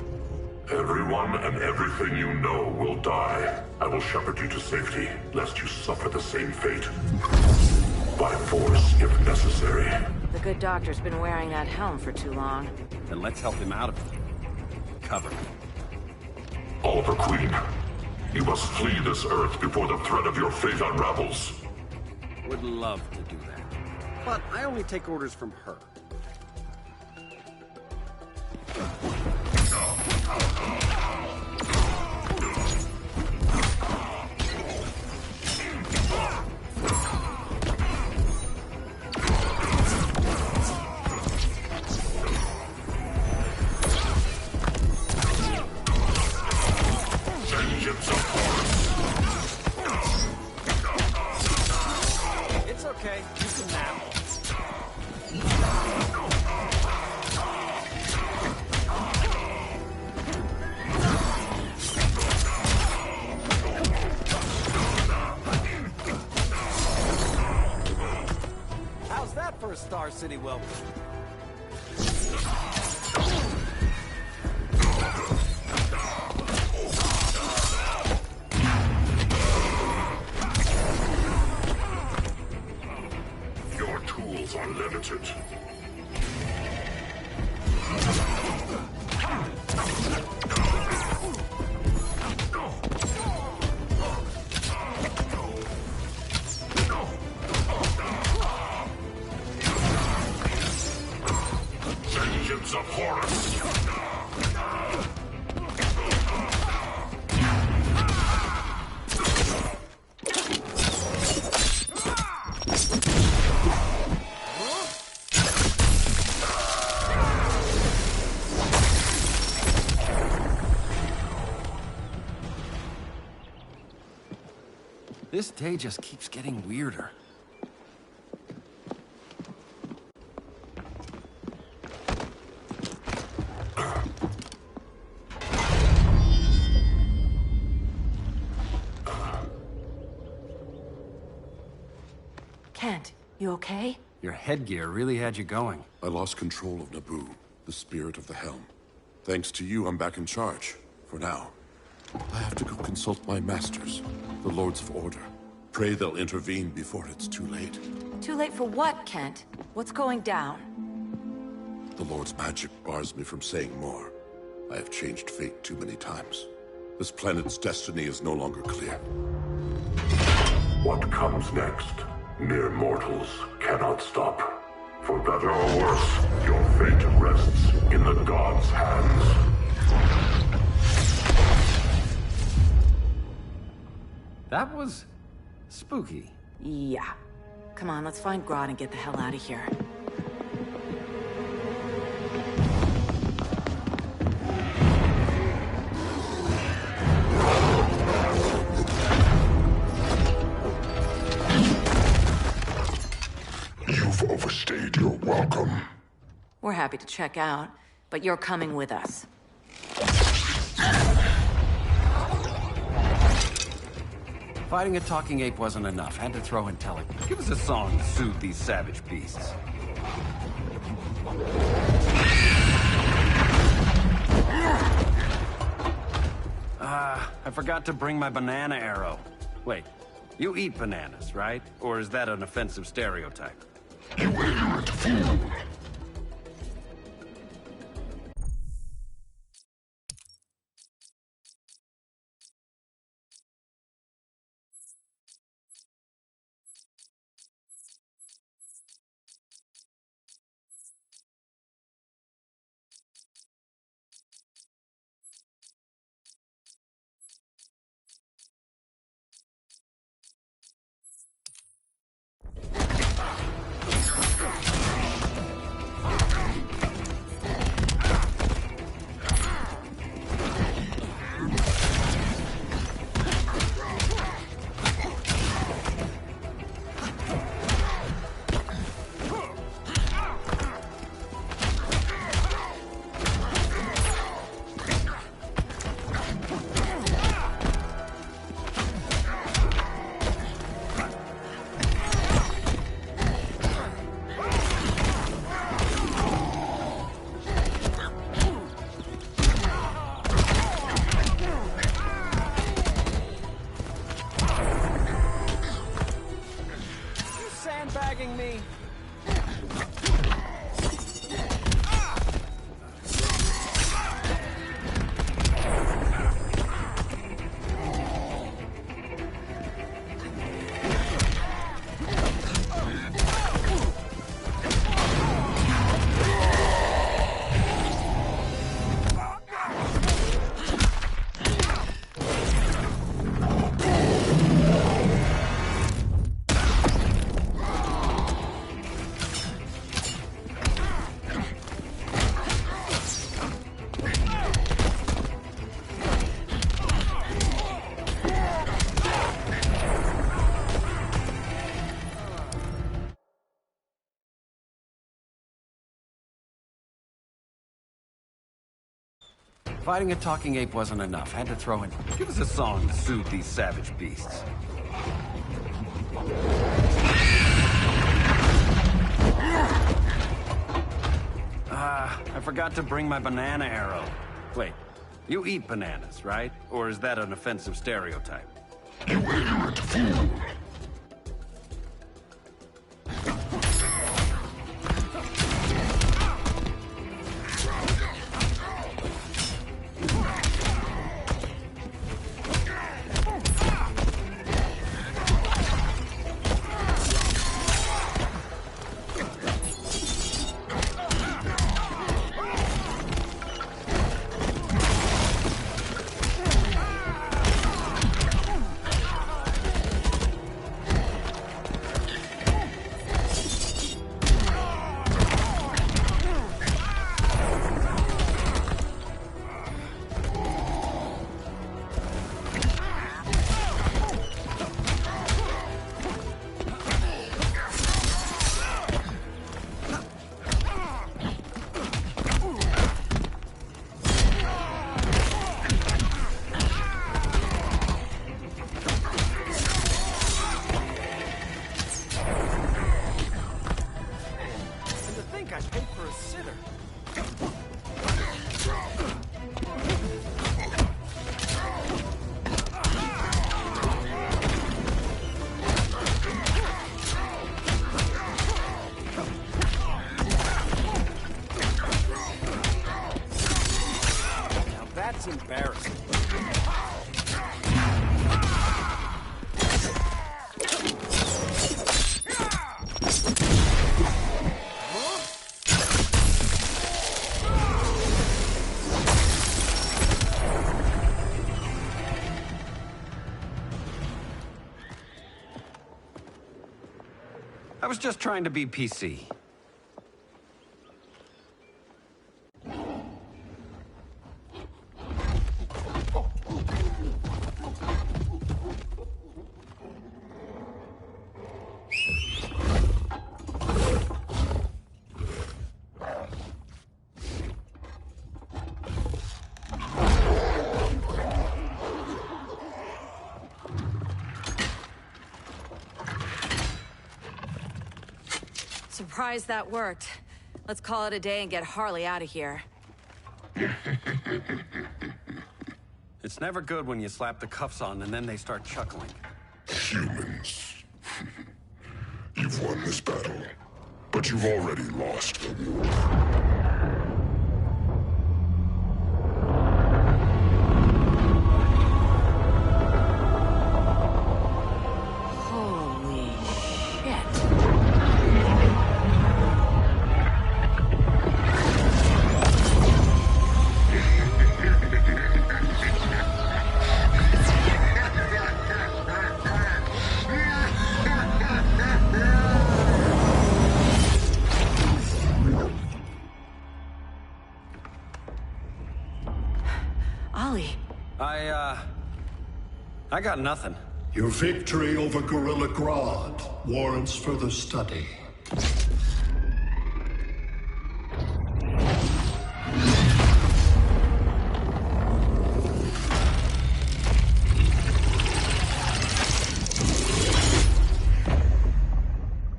Speaker 13: Everyone and everything you know will die. I will shepherd you to safety, lest you suffer the same fate. By force, if necessary.
Speaker 18: The good doctor's been wearing that helm for too long.
Speaker 19: Then let's help him out of it. Cover.
Speaker 13: Oliver Queen, you must flee this Earth before the threat of your fate unravels.
Speaker 19: Would love to do that. But I only take orders from her. It's okay. You can nap. How's that for a Star City welcome?
Speaker 13: Your tools are limited. Vengeance of Horus!
Speaker 19: This day just keeps getting weirder.
Speaker 18: Kent, you okay?
Speaker 19: Your headgear really had you going.
Speaker 13: I lost control of Naboo, the spirit of the helm. Thanks to you, I'm back in charge. For now. I have to go consult my masters, the Lords of Order. Pray they'll intervene before it's too late.
Speaker 18: Too late for what, Kent? What's going down?
Speaker 13: The Lord's magic bars me from saying more. I have changed fate too many times. This planet's destiny is no longer clear. What comes next, mere mortals cannot stop. For better or worse, your fate rests in the gods' hands.
Speaker 19: That was spooky.
Speaker 18: Yeah. Come on, let's find Grodd and get the hell out of here.
Speaker 13: You've overstayed your welcome.
Speaker 18: We're happy to check out, but you're coming with us.
Speaker 19: Fighting a talking ape wasn't enough. Had to throw in Telling. Give us a song to soothe these savage beasts. I forgot to bring my banana arrow. Wait, you eat bananas, right? Or is that an offensive stereotype?
Speaker 13: You ignorant fool!
Speaker 19: Fighting a talking ape wasn't enough. Had to throw in. Give us a song to soothe these savage beasts. I forgot to bring my banana arrow. Wait, you eat bananas, right? Or is that an offensive stereotype?
Speaker 13: You ignorant fool!
Speaker 19: That's embarrassing. I was just trying to be PC.
Speaker 5: Surprised that worked. Let's call it a day and get Harley out of here.
Speaker 19: It's never good when you slap the cuffs on and then they start chuckling.
Speaker 13: Humans. You've won this battle, but you've already lost the war.
Speaker 19: I got nothing.
Speaker 20: Your victory over Gorilla Grodd warrants further study.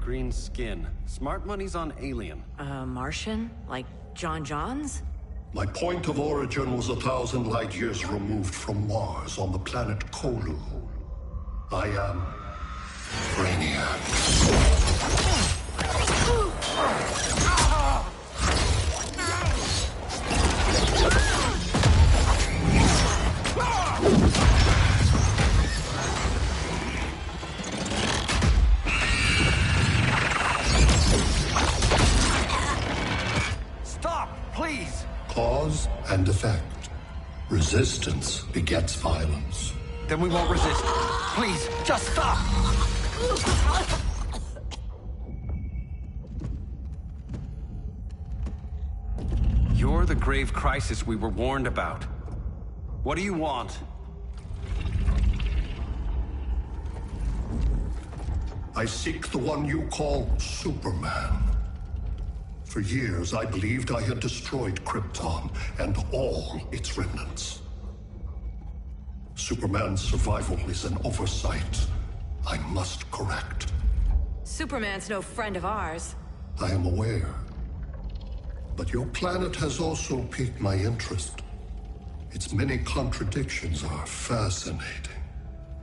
Speaker 19: Green skin. Smart money's on alien.
Speaker 5: Martian? Like John Johns?
Speaker 20: My point of origin was 1,000 light years removed from Mars on the planet Kolu. I am Brainiac.
Speaker 19: Stop, please!
Speaker 20: Cause and effect. Resistance begets violence.
Speaker 19: Then we won't resist. Please, just stop! You're the grave crisis we were warned about. What do you want?
Speaker 20: I seek the one you call Superman. For years, I believed I had destroyed Krypton and all its remnants. Superman's survival is an oversight I must correct.
Speaker 21: Superman's no friend of ours.
Speaker 20: I am aware. But your planet has also piqued my interest. Its many contradictions are fascinating.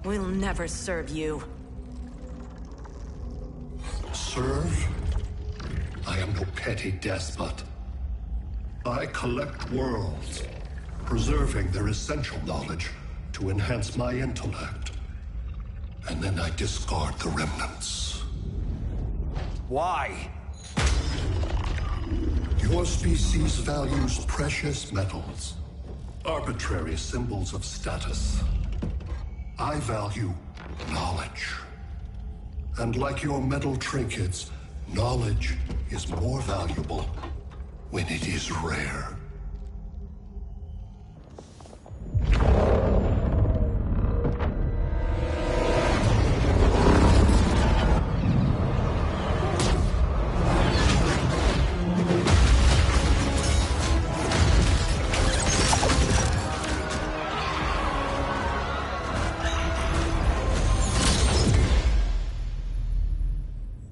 Speaker 21: We'll never serve you.
Speaker 20: Serve? I am no petty despot. I collect worlds, preserving their essential knowledge to enhance my intellect. And then I discard the remnants.
Speaker 3: Why?
Speaker 20: Your species values precious metals, arbitrary symbols of status. I value knowledge. And like your metal trinkets, knowledge is more valuable when it is rare.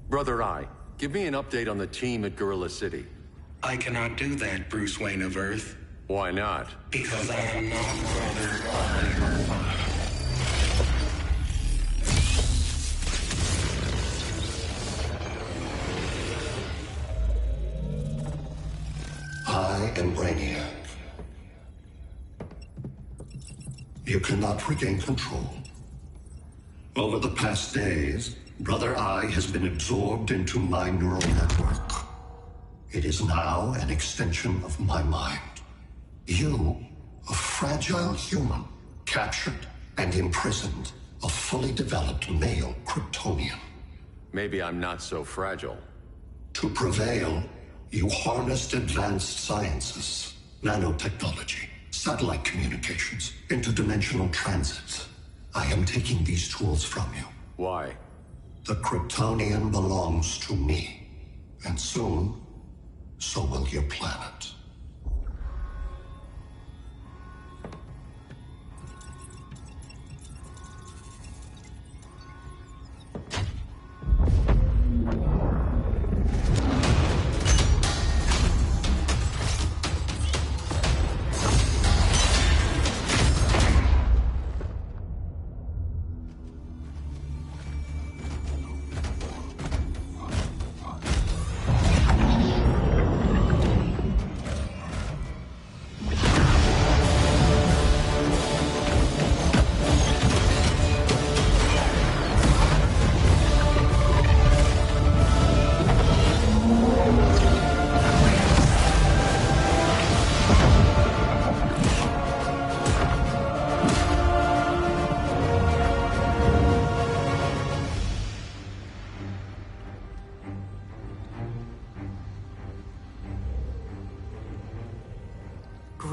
Speaker 1: Brother Eye, give me an update on the team at Gorilla City.
Speaker 22: I cannot do that, Bruce Wayne of Earth.
Speaker 1: Why not?
Speaker 22: Because I am not Brother Eye.
Speaker 20: I am Brainiac. You cannot regain control. Over the past days, Brother Eye has been absorbed into my neural network. It is now an extension of my mind. You, a fragile human, captured and imprisoned a fully developed male Kryptonian.
Speaker 1: Maybe I'm not so fragile.
Speaker 20: To prevail, you harnessed advanced sciences, nanotechnology, satellite communications, interdimensional transits. I am taking these tools from you.
Speaker 1: Why?
Speaker 20: The Kryptonian belongs to me. And soon, so will your planet.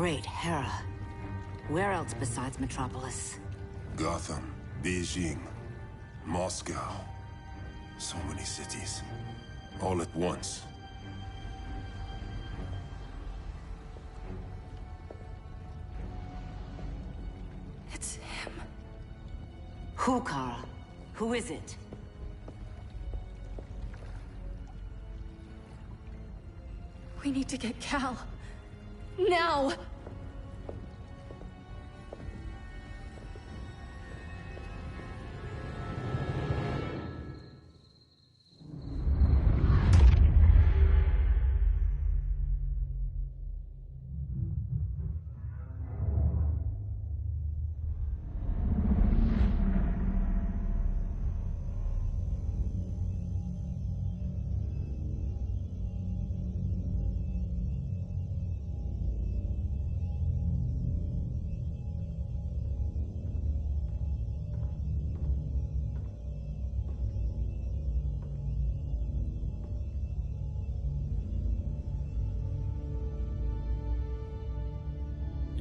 Speaker 18: Great Hera. Where else besides Metropolis?
Speaker 17: Gotham, Beijing, Moscow. So many cities. All at once.
Speaker 16: It's him.
Speaker 18: Who, Kara? Who is it?
Speaker 16: We need to get Cal. Now!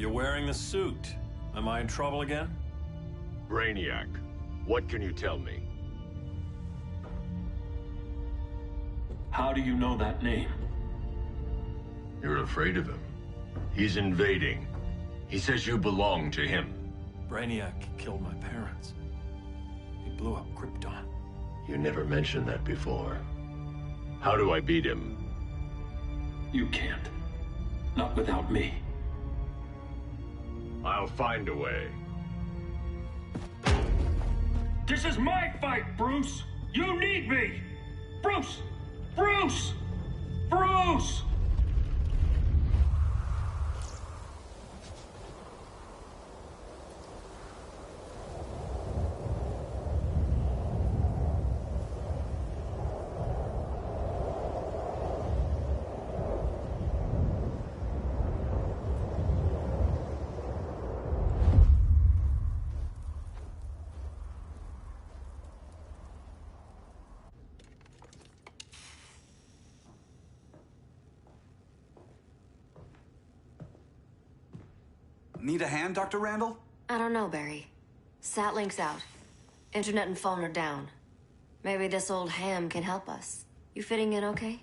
Speaker 2: You're wearing the suit. Am I in trouble again?
Speaker 10: Brainiac, what can you tell me?
Speaker 2: How do you know that name?
Speaker 10: You're afraid of him. He's invading. He says you belong to him.
Speaker 2: Brainiac killed my parents. He blew up Krypton.
Speaker 10: You never mentioned that before. How do I beat him?
Speaker 2: You can't. Not without me.
Speaker 10: I'll find a way.
Speaker 2: This is my fight, Bruce! You need me! Bruce! Bruce! Bruce!
Speaker 3: Need a hand, Dr. Randall?
Speaker 15: I don't know, Barry. Satlink's out. Internet and phone are down. Maybe this old ham can help us. You fitting in okay?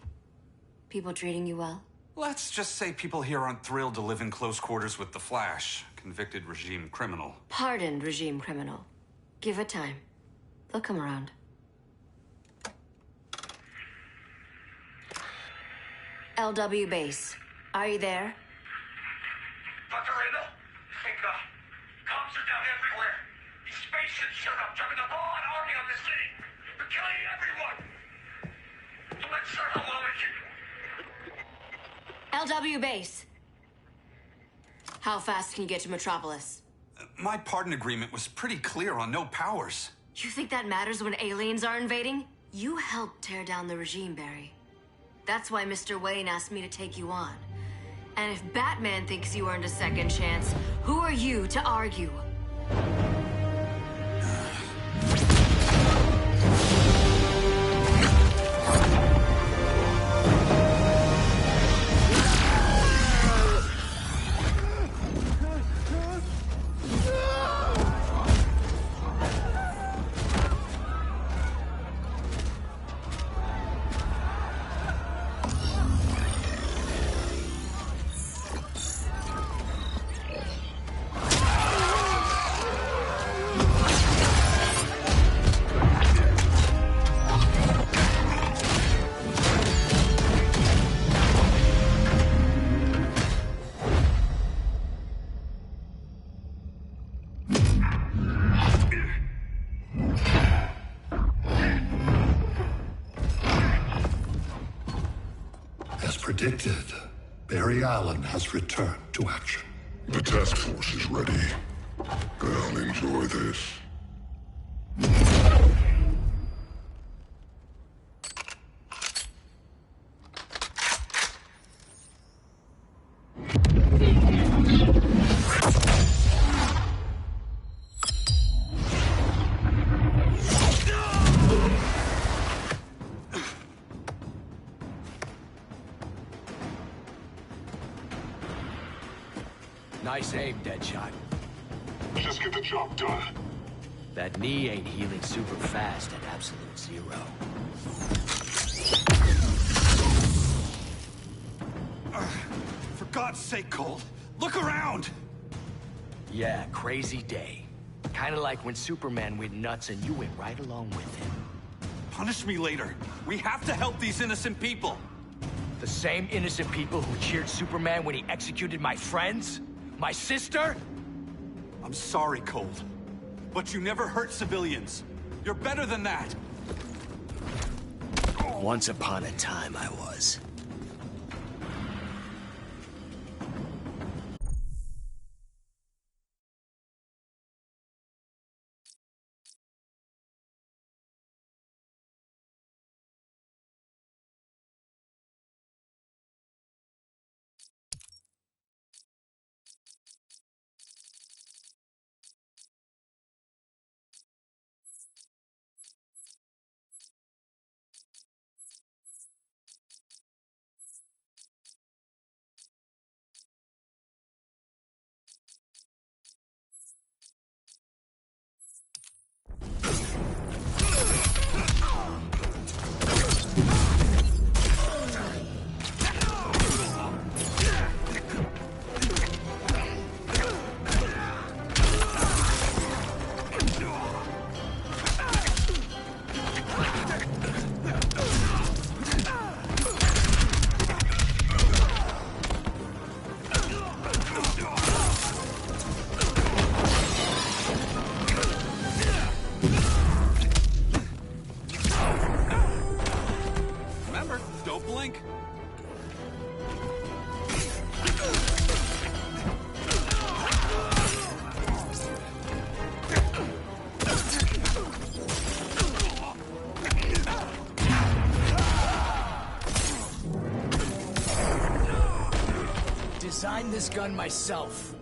Speaker 15: People treating you well?
Speaker 3: Let's just say people here aren't thrilled to live in close quarters with the Flash, convicted regime criminal.
Speaker 15: Pardoned regime criminal. Give it time. They'll come around. LW base. Are you there?
Speaker 14: Dr. Randall? Cops are down everywhere. These spaceships showed up, driving the ball and army on this city. They're killing everyone. I'm not sure how long it can...
Speaker 15: LW base. How fast can you get to Metropolis?
Speaker 3: My pardon agreement was pretty clear on no powers.
Speaker 15: You think that matters when aliens are invading? You helped tear down the regime, Barry. That's why Mr. Wayne asked me to take you on. And if Batman thinks you earned a second chance, who are you to argue?
Speaker 20: Predicted, Barry Allen has returned to action.
Speaker 13: The task force is ready. I'll enjoy this.
Speaker 8: Nice aim, Deadshot.
Speaker 13: Just get the job done.
Speaker 8: That knee ain't healing super fast at absolute zero.
Speaker 3: For God's sake, Cole, look around!
Speaker 8: Yeah, crazy day. Kinda like when Superman went nuts and you went right along with him.
Speaker 3: Punish me later. We have to help these innocent people.
Speaker 8: The same innocent people who cheered Superman when he executed my friends? My sister?
Speaker 3: I'm sorry, Cole, but you never hurt civilians. You're better than that.
Speaker 8: Once upon a time, I was. designed this gun myself.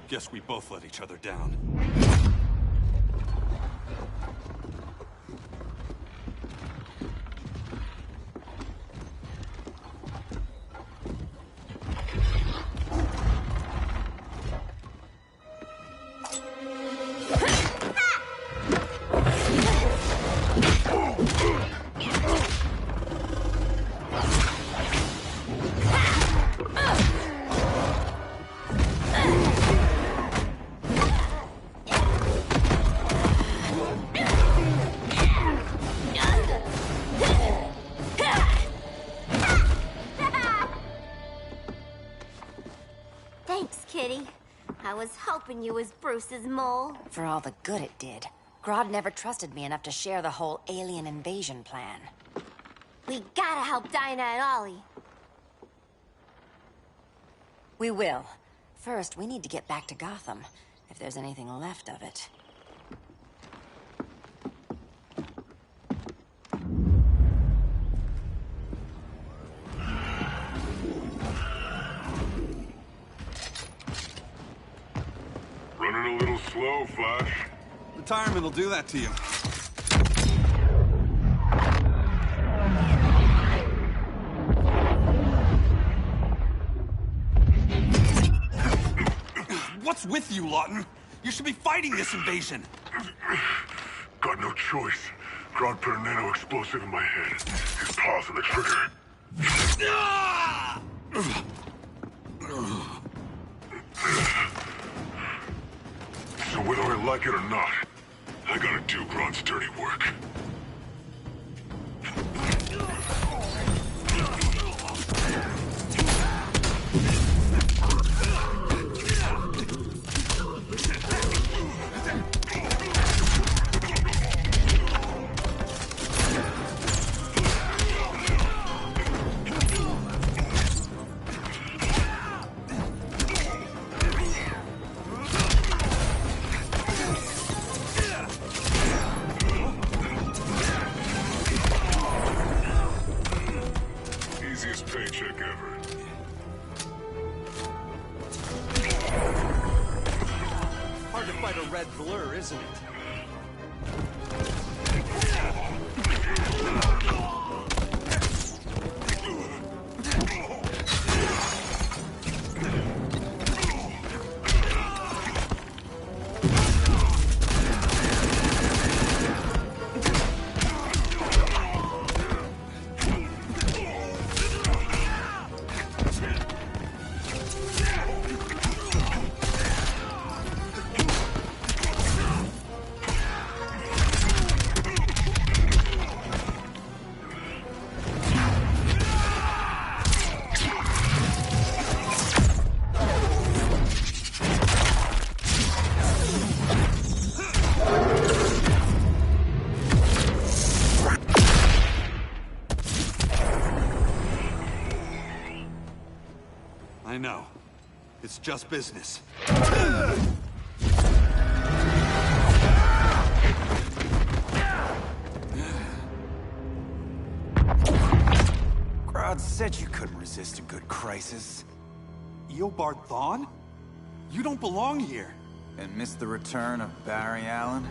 Speaker 3: Guess we both let each other down.
Speaker 6: Thanks, Kitty. I was hoping you was Bruce's mole.
Speaker 18: For all the good it did. Grodd never trusted me enough to share the whole alien invasion plan.
Speaker 6: We gotta help Dinah and Ollie.
Speaker 18: We will. First, we need to get back to Gotham, if there's anything left of it.
Speaker 14: Running a little slow, Flash.
Speaker 3: Retirement will do that to you. What's with you, Lawton? You should be fighting this invasion.
Speaker 14: Got no choice. Grodd put a nano explosive in my head. His paws on the trigger. So whether I like it or not, I gotta do Grodd's dirty work. Easiest paycheck ever.
Speaker 2: Hard to fight a red blur, isn't it?
Speaker 3: I know. It's just business.
Speaker 8: Grodd said you couldn't resist a good crisis.
Speaker 3: Eobard Thawne? You don't belong here.
Speaker 8: And miss the return of Barry Allen?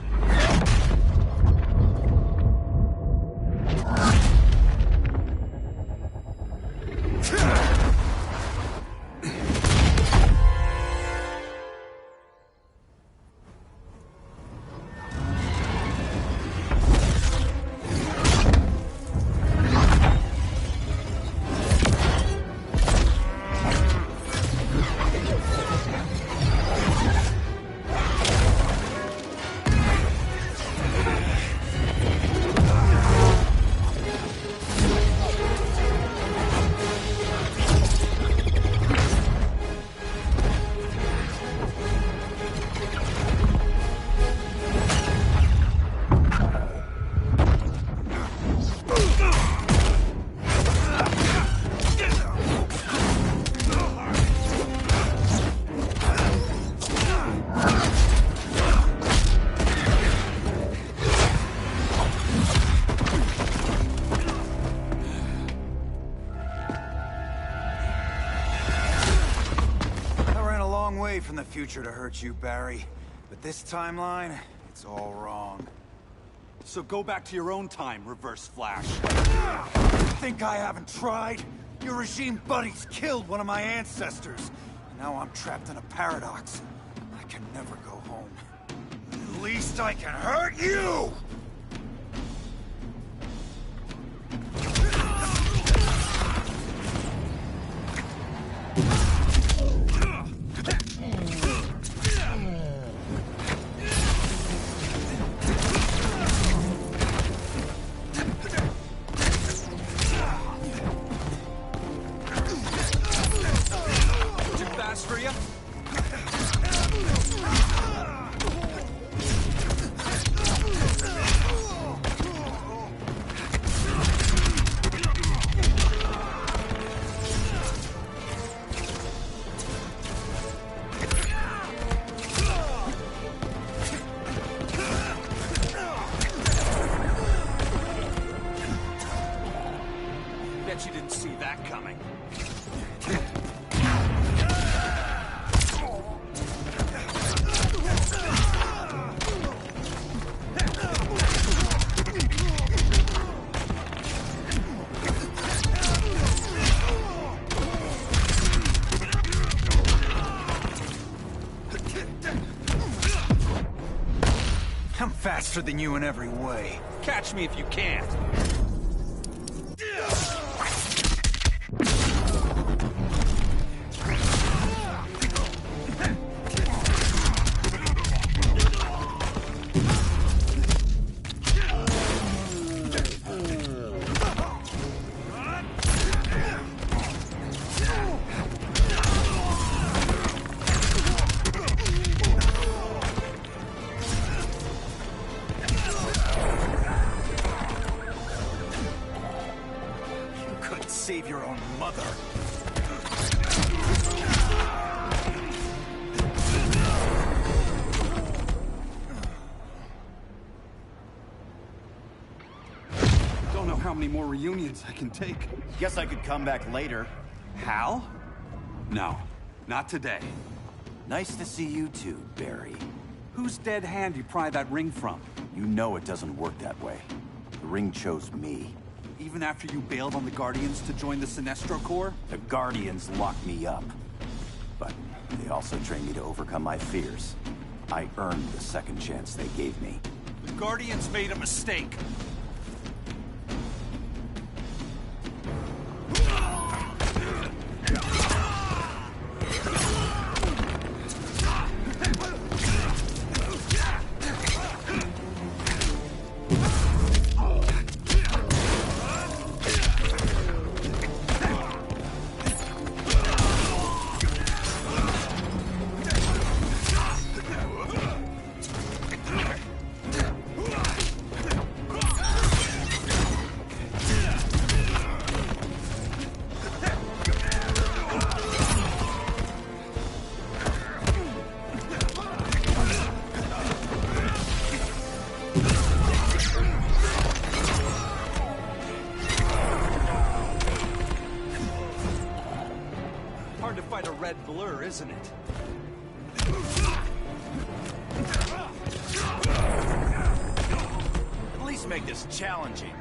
Speaker 3: way from the future to hurt you, Barry. But this timeline, it's all wrong. So go back to your own time, Reverse Flash. Think I haven't tried? Your regime buddies killed one of my ancestors. And now I'm trapped in a paradox. I can never go home. At least I can hurt you! Bet you didn't see that coming. I'm faster than you in every way. Catch me if you can't. Save your own mother. Don't know how many more reunions I can take.
Speaker 4: Guess I could come back later.
Speaker 3: Hal? No, not today.
Speaker 4: Nice to see you too, Barry.
Speaker 3: Whose dead hand you pry that ring from?
Speaker 4: You know it doesn't work that way. The ring chose me.
Speaker 3: Even after you bailed on the Guardians to join the Sinestro Corps?
Speaker 4: The Guardians locked me up. But they also trained me to overcome my fears. I earned the second chance they gave me.
Speaker 3: The Guardians made a mistake. Hard to fight a red blur, isn't it?
Speaker 4: At least make this challenging.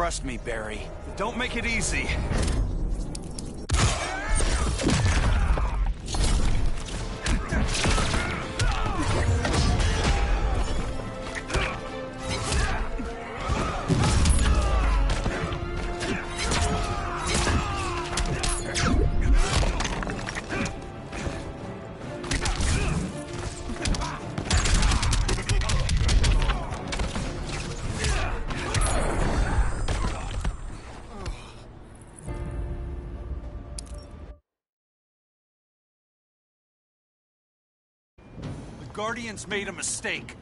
Speaker 3: Trust me, Barry. Don't make it easy. Guardians made a mistake.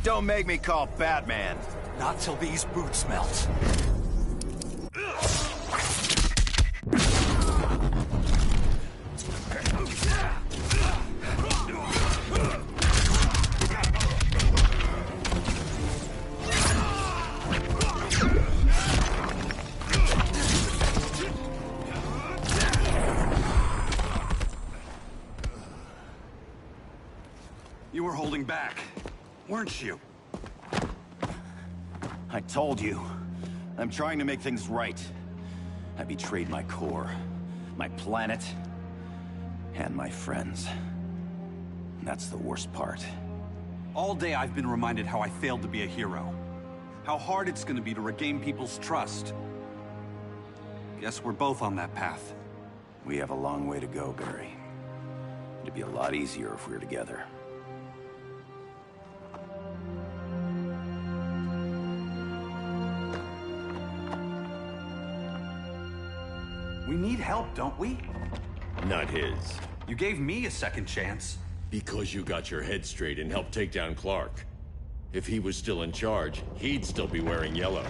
Speaker 4: Don't make me call Batman.
Speaker 3: Not till these boots melt. You were holding back, weren't you?
Speaker 4: I told you. I'm trying to make things right. I betrayed my core, my planet, and my friends. That's the worst part.
Speaker 3: All day I've been reminded how I failed to be a hero. How hard it's gonna be to regain people's trust. Guess we're both on that path.
Speaker 4: We have a long way to go, Barry. It'd be a lot easier if we were together.
Speaker 3: We need help, don't we?
Speaker 1: Not his.
Speaker 3: You gave me a second chance.
Speaker 1: Because you got your head straight and helped take down Clark. If he was still in charge, he'd still be wearing yellow.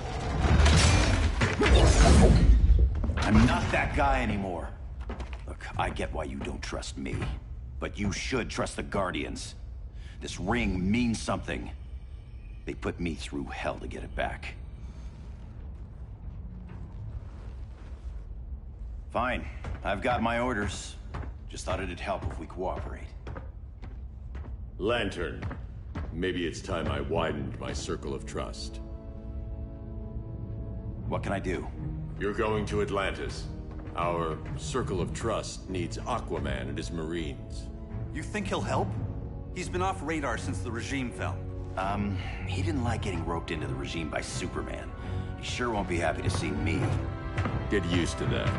Speaker 4: I'm not that guy anymore. Look, I get why you don't trust me. But you should trust the Guardians. This ring means something. They put me through hell to get it back. Fine. I've got my orders. Just thought it'd help if we cooperate.
Speaker 1: Lantern. Maybe it's time I widened my circle of trust.
Speaker 4: What can I do?
Speaker 1: You're going to Atlantis. Our circle of trust needs Aquaman and his Marines.
Speaker 3: You think he'll help? He's been off radar since the regime fell.
Speaker 4: He didn't like getting roped into the regime by Superman. He sure won't be happy to see me.
Speaker 1: Get used to that.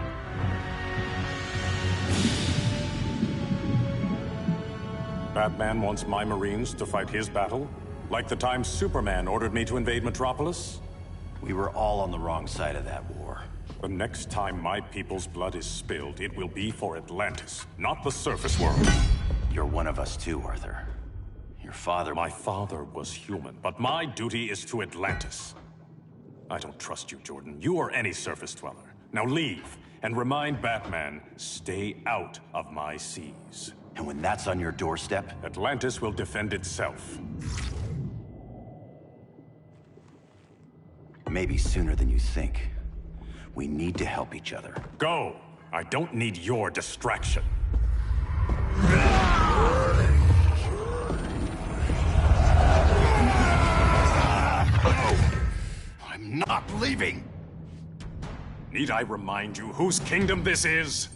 Speaker 11: Batman wants my Marines to fight his battle? Like the time Superman ordered me to invade Metropolis?
Speaker 4: We were all on the wrong side of that war.
Speaker 11: The next time my people's blood is spilled, it will be for Atlantis, not the surface world.
Speaker 4: You're one of us too, Arthur. Your father...
Speaker 11: My father was human, but my duty is to Atlantis. I don't trust you, Jordan. You or any surface dweller. Now leave, and remind Batman, stay out of my seas.
Speaker 4: And when that's on your doorstep?
Speaker 11: Atlantis will defend itself.
Speaker 4: Maybe sooner than you think. We need to help each other.
Speaker 11: Go! I don't need your distraction.
Speaker 4: I'm not leaving!
Speaker 11: Need I remind you whose kingdom this is?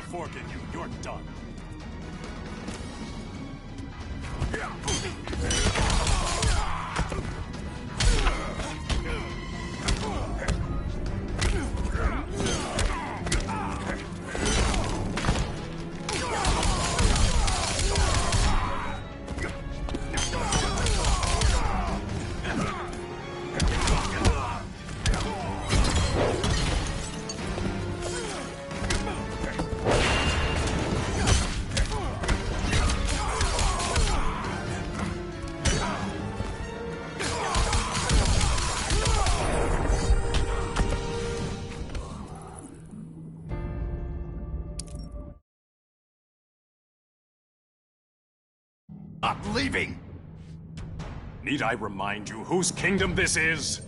Speaker 2: fork in you. You're done.
Speaker 14: Not leaving!
Speaker 2: Need I remind you whose kingdom this is?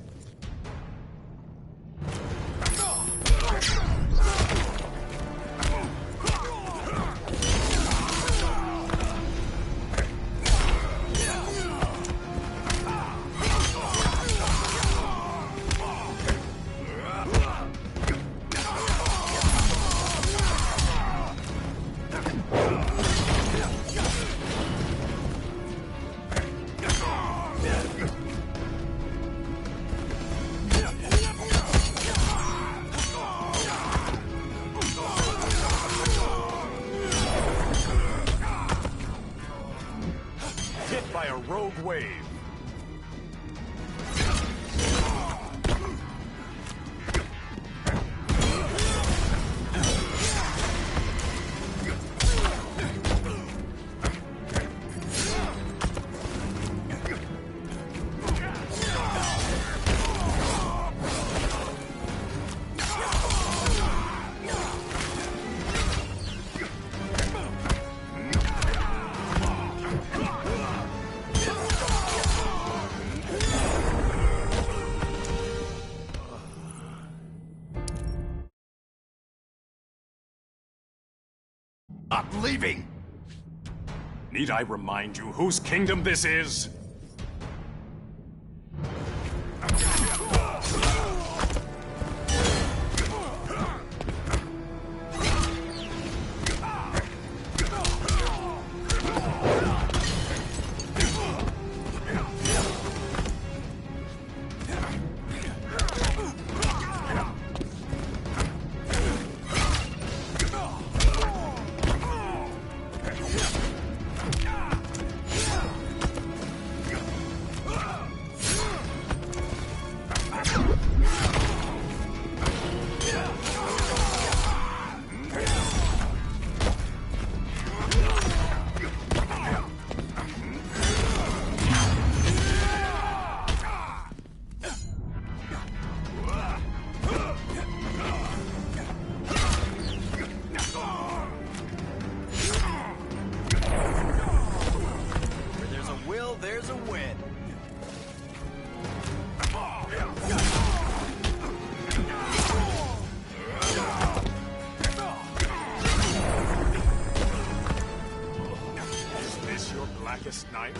Speaker 2: Hit by a rogue wave.
Speaker 14: Not leaving!
Speaker 2: Need I remind you whose kingdom this is?
Speaker 14: There's a win.
Speaker 2: Is this your blackest night?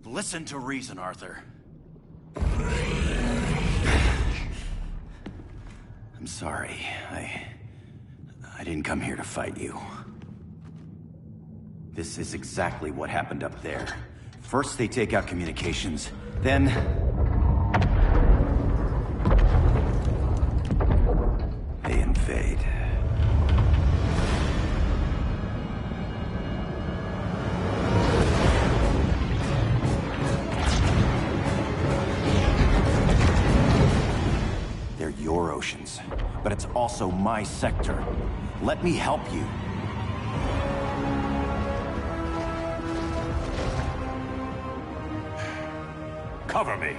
Speaker 4: Listen to reason, Arthur. I'm sorry. I didn't come here to fight you. This is exactly what happened up there. First they take out communications, then... they invade. They're your oceans, but it's also my sector. Let me help you.
Speaker 2: Cover me.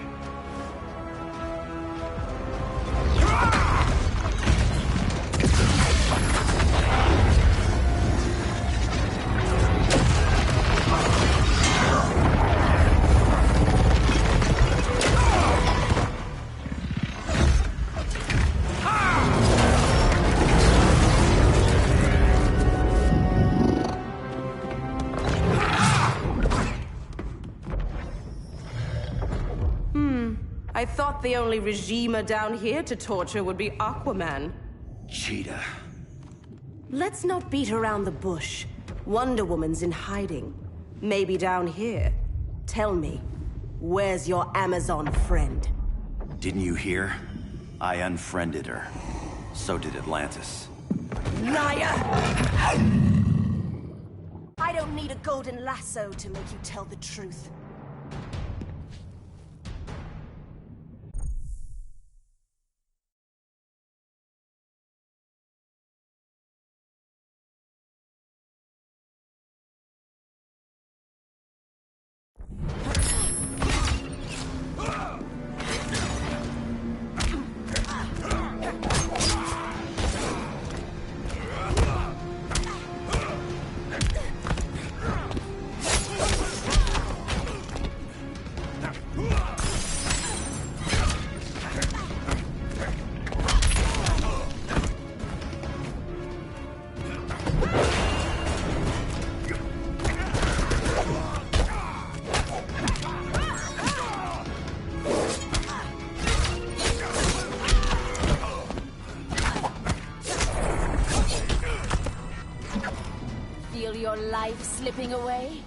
Speaker 7: I thought the only regimer down here to torture would be Aquaman.
Speaker 4: Cheetah.
Speaker 7: Let's not beat around the bush. Wonder Woman's in hiding. Maybe down here. Tell me, where's your Amazon friend?
Speaker 4: Didn't you hear? I unfriended her. So did Atlantis.
Speaker 7: Liar! I don't need a golden lasso to make you tell the truth.
Speaker 6: Feel your life slipping away?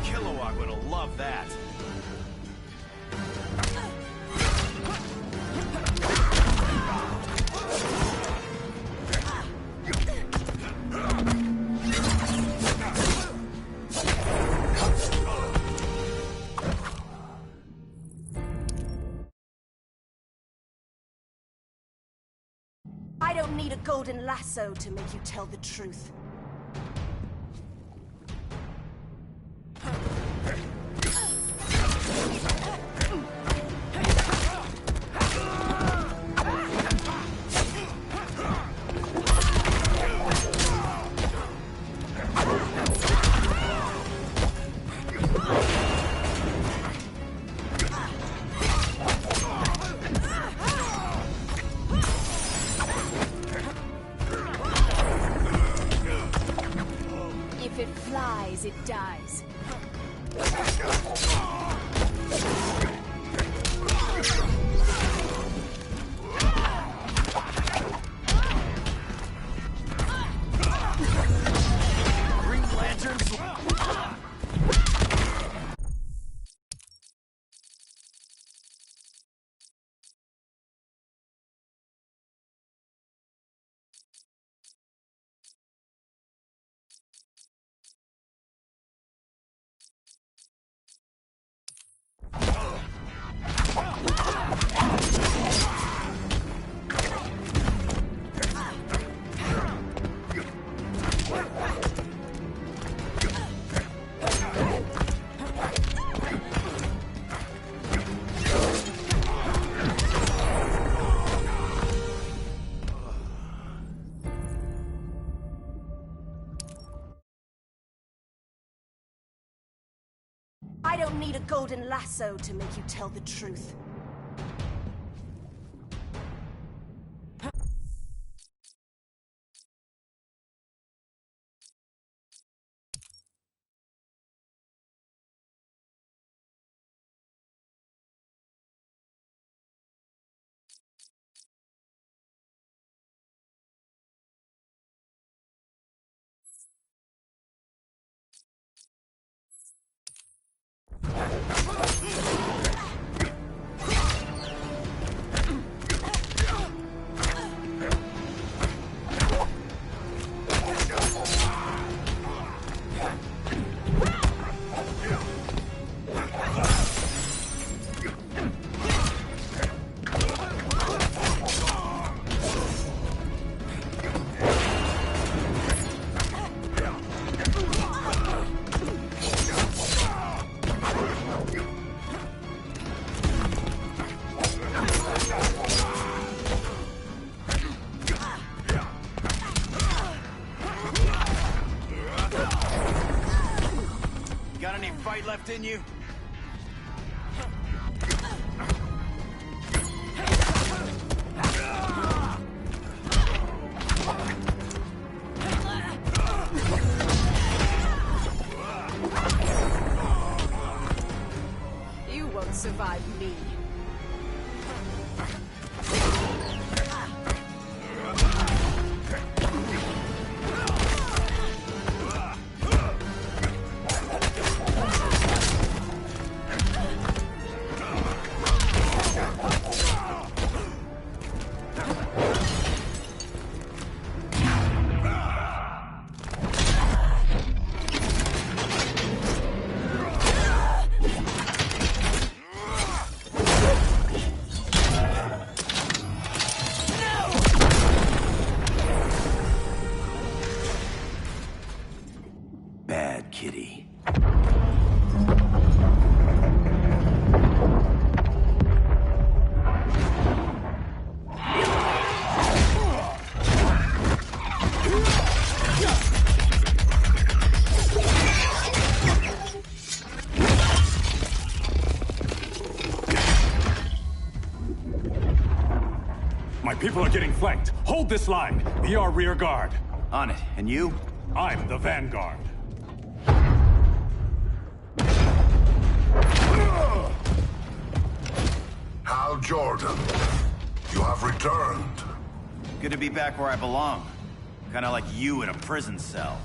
Speaker 4: Kilowog would have loved that.
Speaker 7: I don't need a golden lasso to make you tell the truth.
Speaker 6: If it flies, it dies.
Speaker 4: Green Lanterns.
Speaker 7: I don't need a golden lasso to make you tell the truth.
Speaker 3: left in you?
Speaker 7: You won't survive me.
Speaker 4: Bad kitty.
Speaker 2: My people are getting flanked. Hold this line. Be our rear guard.
Speaker 4: On it. And you?
Speaker 2: I'm the vanguard.
Speaker 17: Hal Jordan, you have returned.
Speaker 4: Good to be back where I belong. Kinda like you in a prison cell.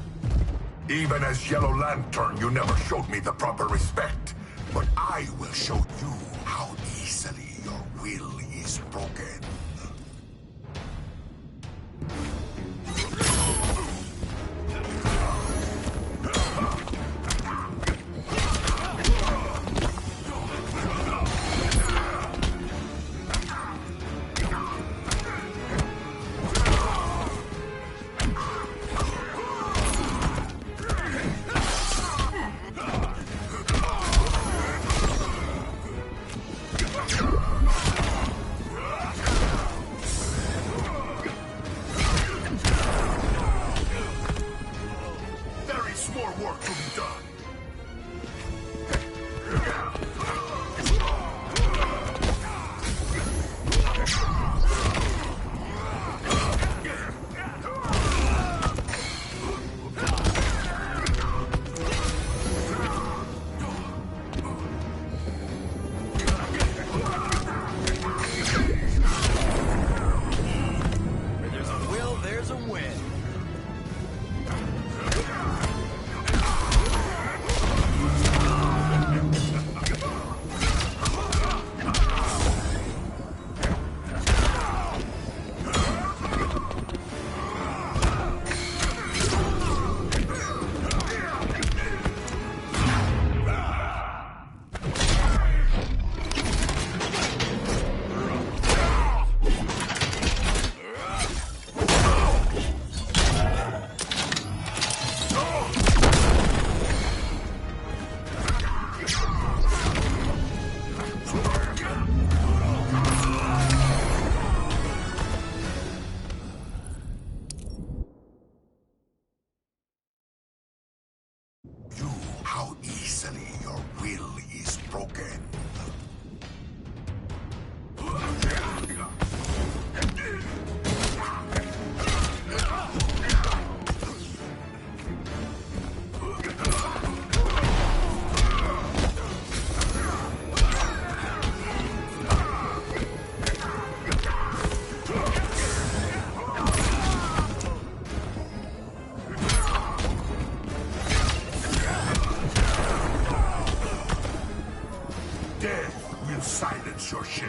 Speaker 17: Even as Yellow Lantern, you never showed me the proper respect. But I will show you how easily your will is broken. How easily your will is broken. Death will silence your shame.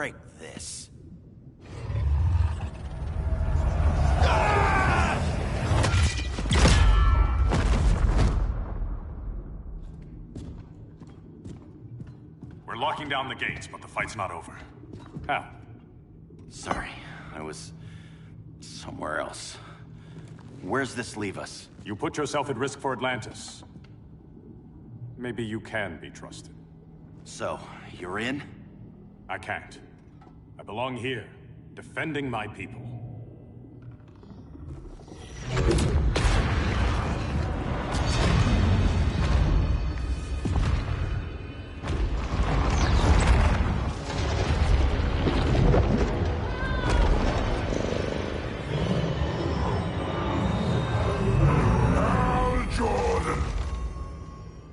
Speaker 4: break this.
Speaker 9: We're locking down the gates, but the fight's not over. How?
Speaker 4: Sorry, I was somewhere else. Where's this leave us?
Speaker 9: You put yourself at risk for Atlantis. Maybe you can be trusted.
Speaker 4: So, you're in?
Speaker 9: I can't. I belong here, defending my people.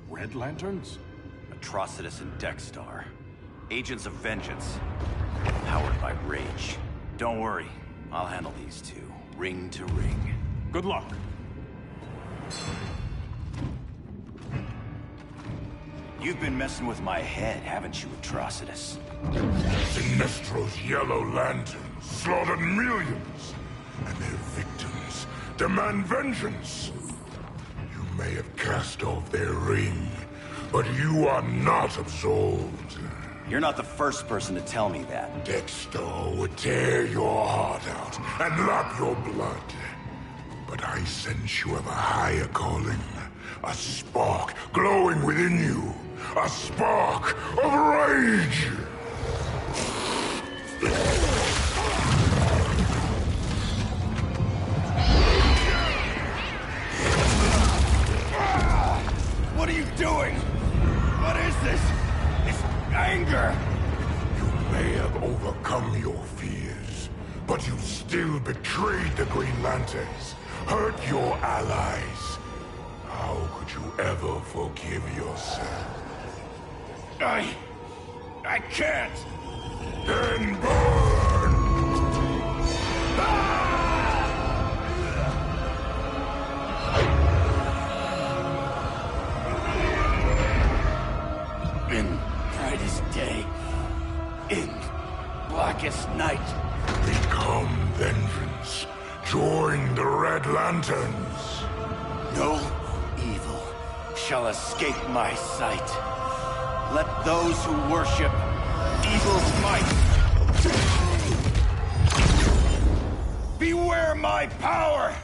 Speaker 4: Red Lanterns? Atrocitus and Dexstar. Agents of Vengeance. Powered by rage. Don't worry, I'll handle these two, ring to ring.
Speaker 9: Good luck.
Speaker 4: You've been messing with my head, haven't you, Atrocitus?
Speaker 17: Sinestro's Yellow Lanterns slaughtered millions, and their victims demand vengeance. You may have cast off their ring, but you are not absolved.
Speaker 4: You're not the first person to tell me that.
Speaker 17: Dexter would tear your heart out and lap your blood. But I sense you have a higher calling. A spark glowing within you. A spark of rage!
Speaker 4: What are you doing? What is this? It's anger!
Speaker 17: You may have overcome your fears, but you still betrayed the Green Lanterns, hurt your allies. How could you ever forgive yourself?
Speaker 4: I can't!
Speaker 17: Then burn!
Speaker 4: In brightest day, in blackest night.
Speaker 17: Become vengeance. Join the Red Lanterns.
Speaker 4: No evil shall escape my sight. Let those who worship evil's might beware my power!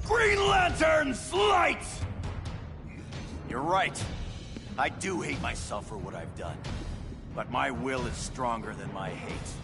Speaker 4: Green Lantern's light! You're right. I do hate myself for what I've done. But my will is stronger than my hate.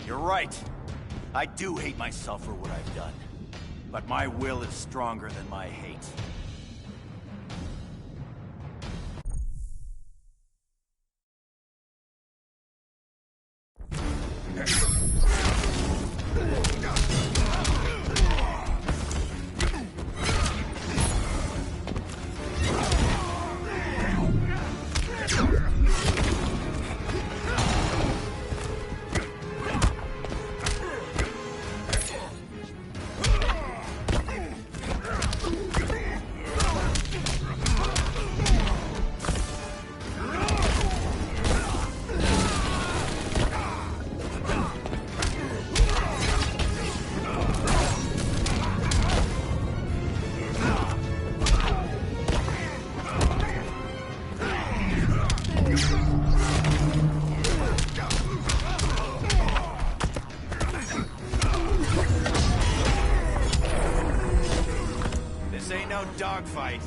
Speaker 4: You're right. I do hate myself for what I've done. But my will is stronger than my hate.
Speaker 3: right.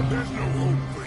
Speaker 17: There's no hope for you.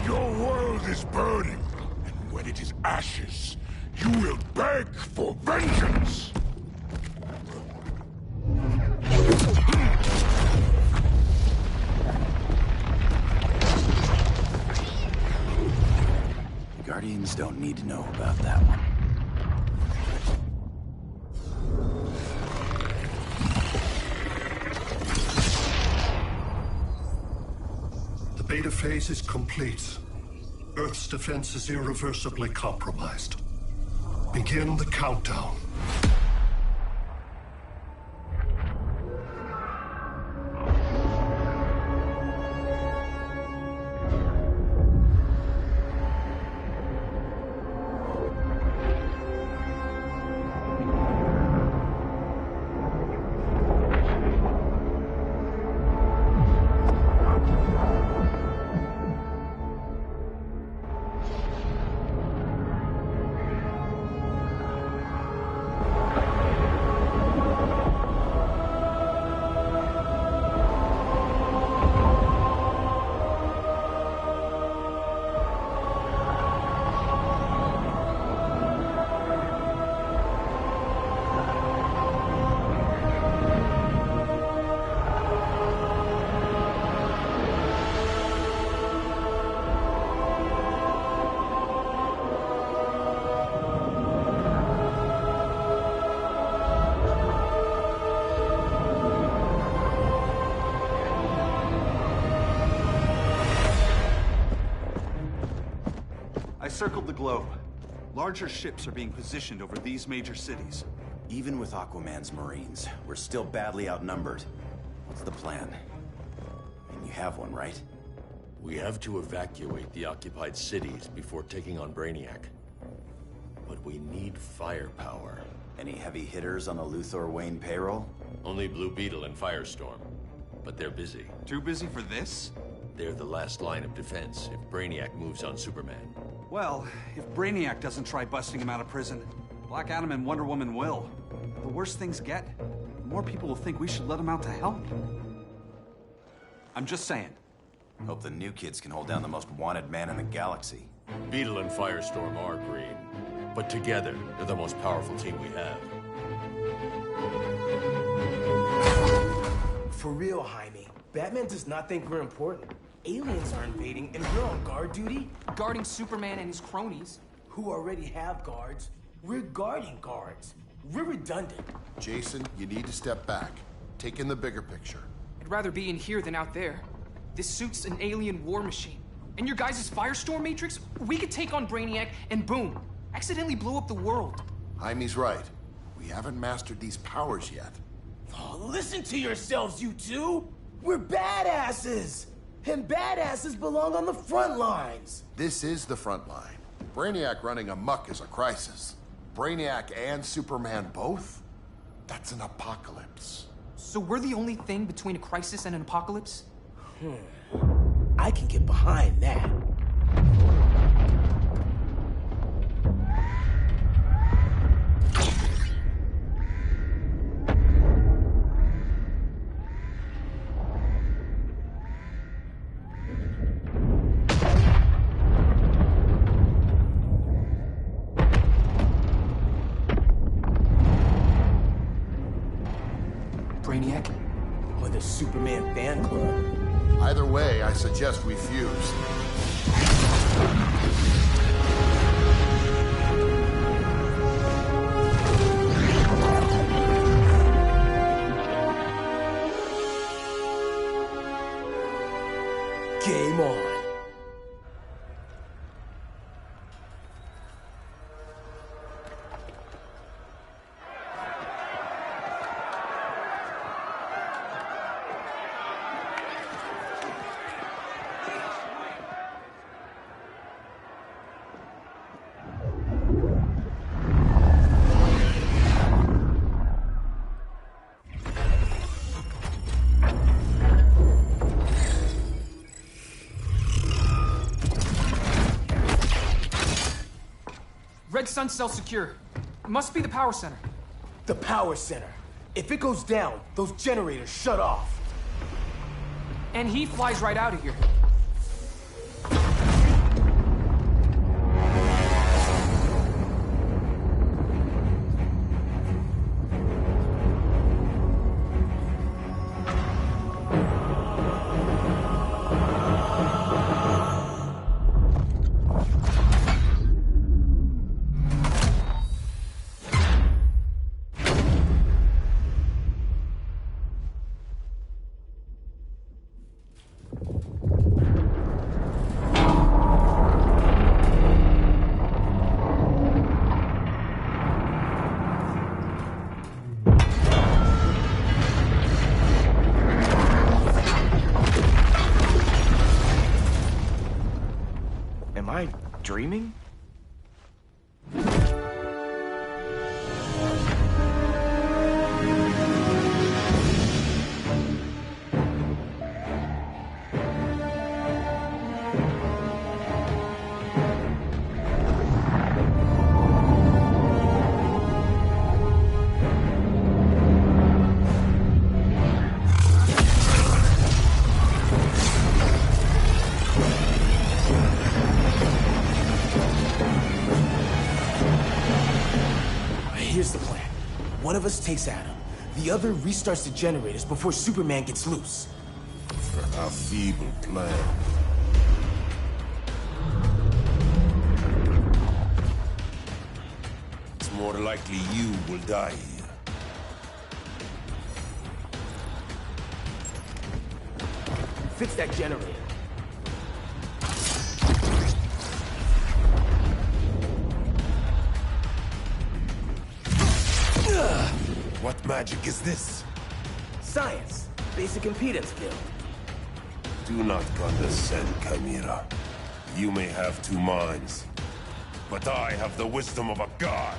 Speaker 17: Your world is burning, and when it is ashes, you will beg for vengeance!
Speaker 4: The Guardians don't need to know about that one.
Speaker 20: The beta phase is complete. Earth's defense is irreversibly compromised. Begin the countdown.
Speaker 3: I circled the globe. Larger ships are being positioned over these major cities.
Speaker 4: Even with Aquaman's Marines, we're still badly outnumbered. What's the plan? I mean, you have one, right?
Speaker 1: We have to evacuate the occupied cities before taking on Brainiac. But we need firepower.
Speaker 4: Any heavy hitters on the Luthor Wayne payroll?
Speaker 1: Only Blue Beetle and Firestorm. But they're busy.
Speaker 3: Too busy for this?
Speaker 1: They're the last line of defense if Brainiac moves on Superman.
Speaker 3: Well, if Brainiac doesn't try busting him out of prison, Black Adam and Wonder Woman will. The worse things get, the more people will think we should let him out to help. I'm just saying.
Speaker 4: Hope the new kids can hold down the most wanted man in the galaxy.
Speaker 1: Beetle and Firestorm are green, but together, they're the most powerful team we have.
Speaker 5: For real, Jaime, Batman does not think we're important. Aliens are invading, and we're on guard duty?
Speaker 12: Guarding Superman and his cronies.
Speaker 5: Who already have guards. We're guarding guards. We're redundant.
Speaker 23: Jason, you need to step back. Take in the bigger picture.
Speaker 12: I'd rather be in here than out there. This suit's an alien war machine. And your guys' Firestorm Matrix, we could take on Brainiac and boom, accidentally blow up the world.
Speaker 23: Jaime's right. We haven't mastered these powers yet.
Speaker 5: Oh, listen to yourselves, you two! We're badasses! And badasses belong on the front lines!
Speaker 23: This is the front line. Brainiac running amok is a crisis. Brainiac and Superman both? That's an apocalypse.
Speaker 12: So we're the only thing between a crisis and an apocalypse?
Speaker 5: I can get behind that.
Speaker 12: Brainiac?
Speaker 5: Or the Superman fan club?
Speaker 23: Either way, I suggest we fuse.
Speaker 5: Game on.
Speaker 12: Red Sun cell secure. Must be the power center.
Speaker 5: The power center. If it goes down, those generators shut off.
Speaker 12: And he flies right out of here.
Speaker 8: Am I dreaming?
Speaker 5: Here's the plan. One of us takes Adam. The other restarts the generators before Superman gets loose.
Speaker 17: A feeble plan. It's more likely you will die here.
Speaker 5: Fix that generator.
Speaker 17: What magic is this?
Speaker 5: Science. Basic impedance field.
Speaker 17: Do not condescend, Chimera. You may have two minds, but I have the wisdom of a god.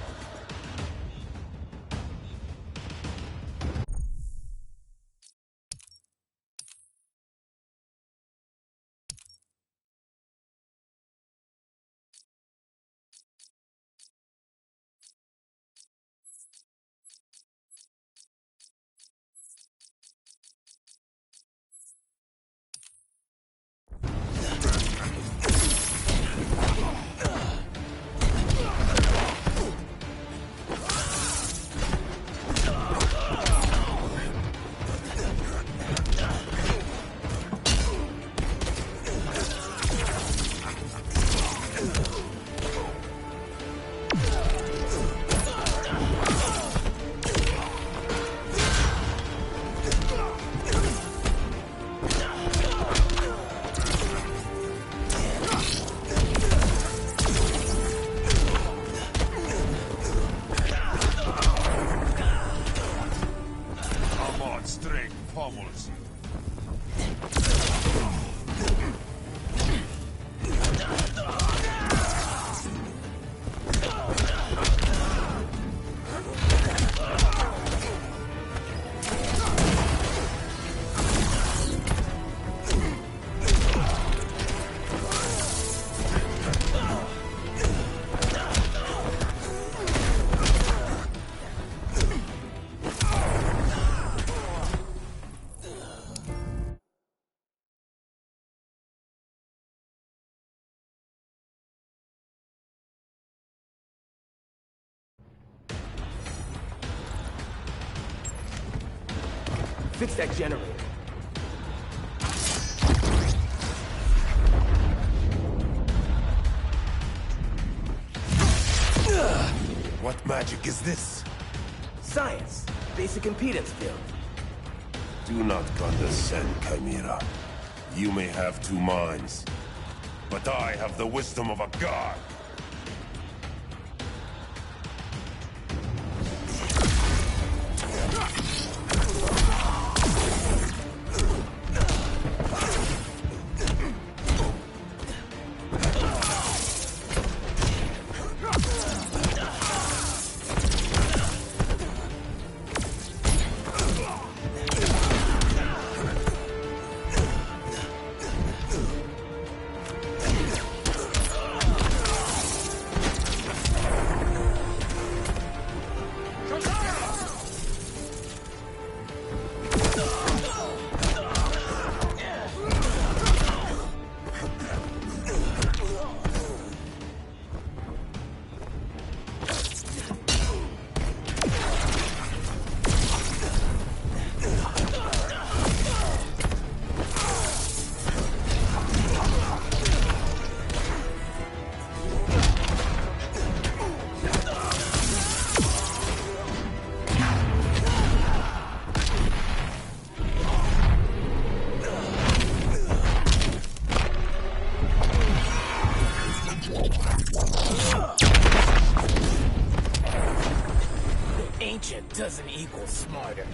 Speaker 5: Fix that generator.
Speaker 17: What magic is this?
Speaker 5: Science. Basic impedance field.
Speaker 17: Do not condescend, Chimera. You may have two minds, but I have the wisdom of a god.
Speaker 5: ancient doesn't equal smarter.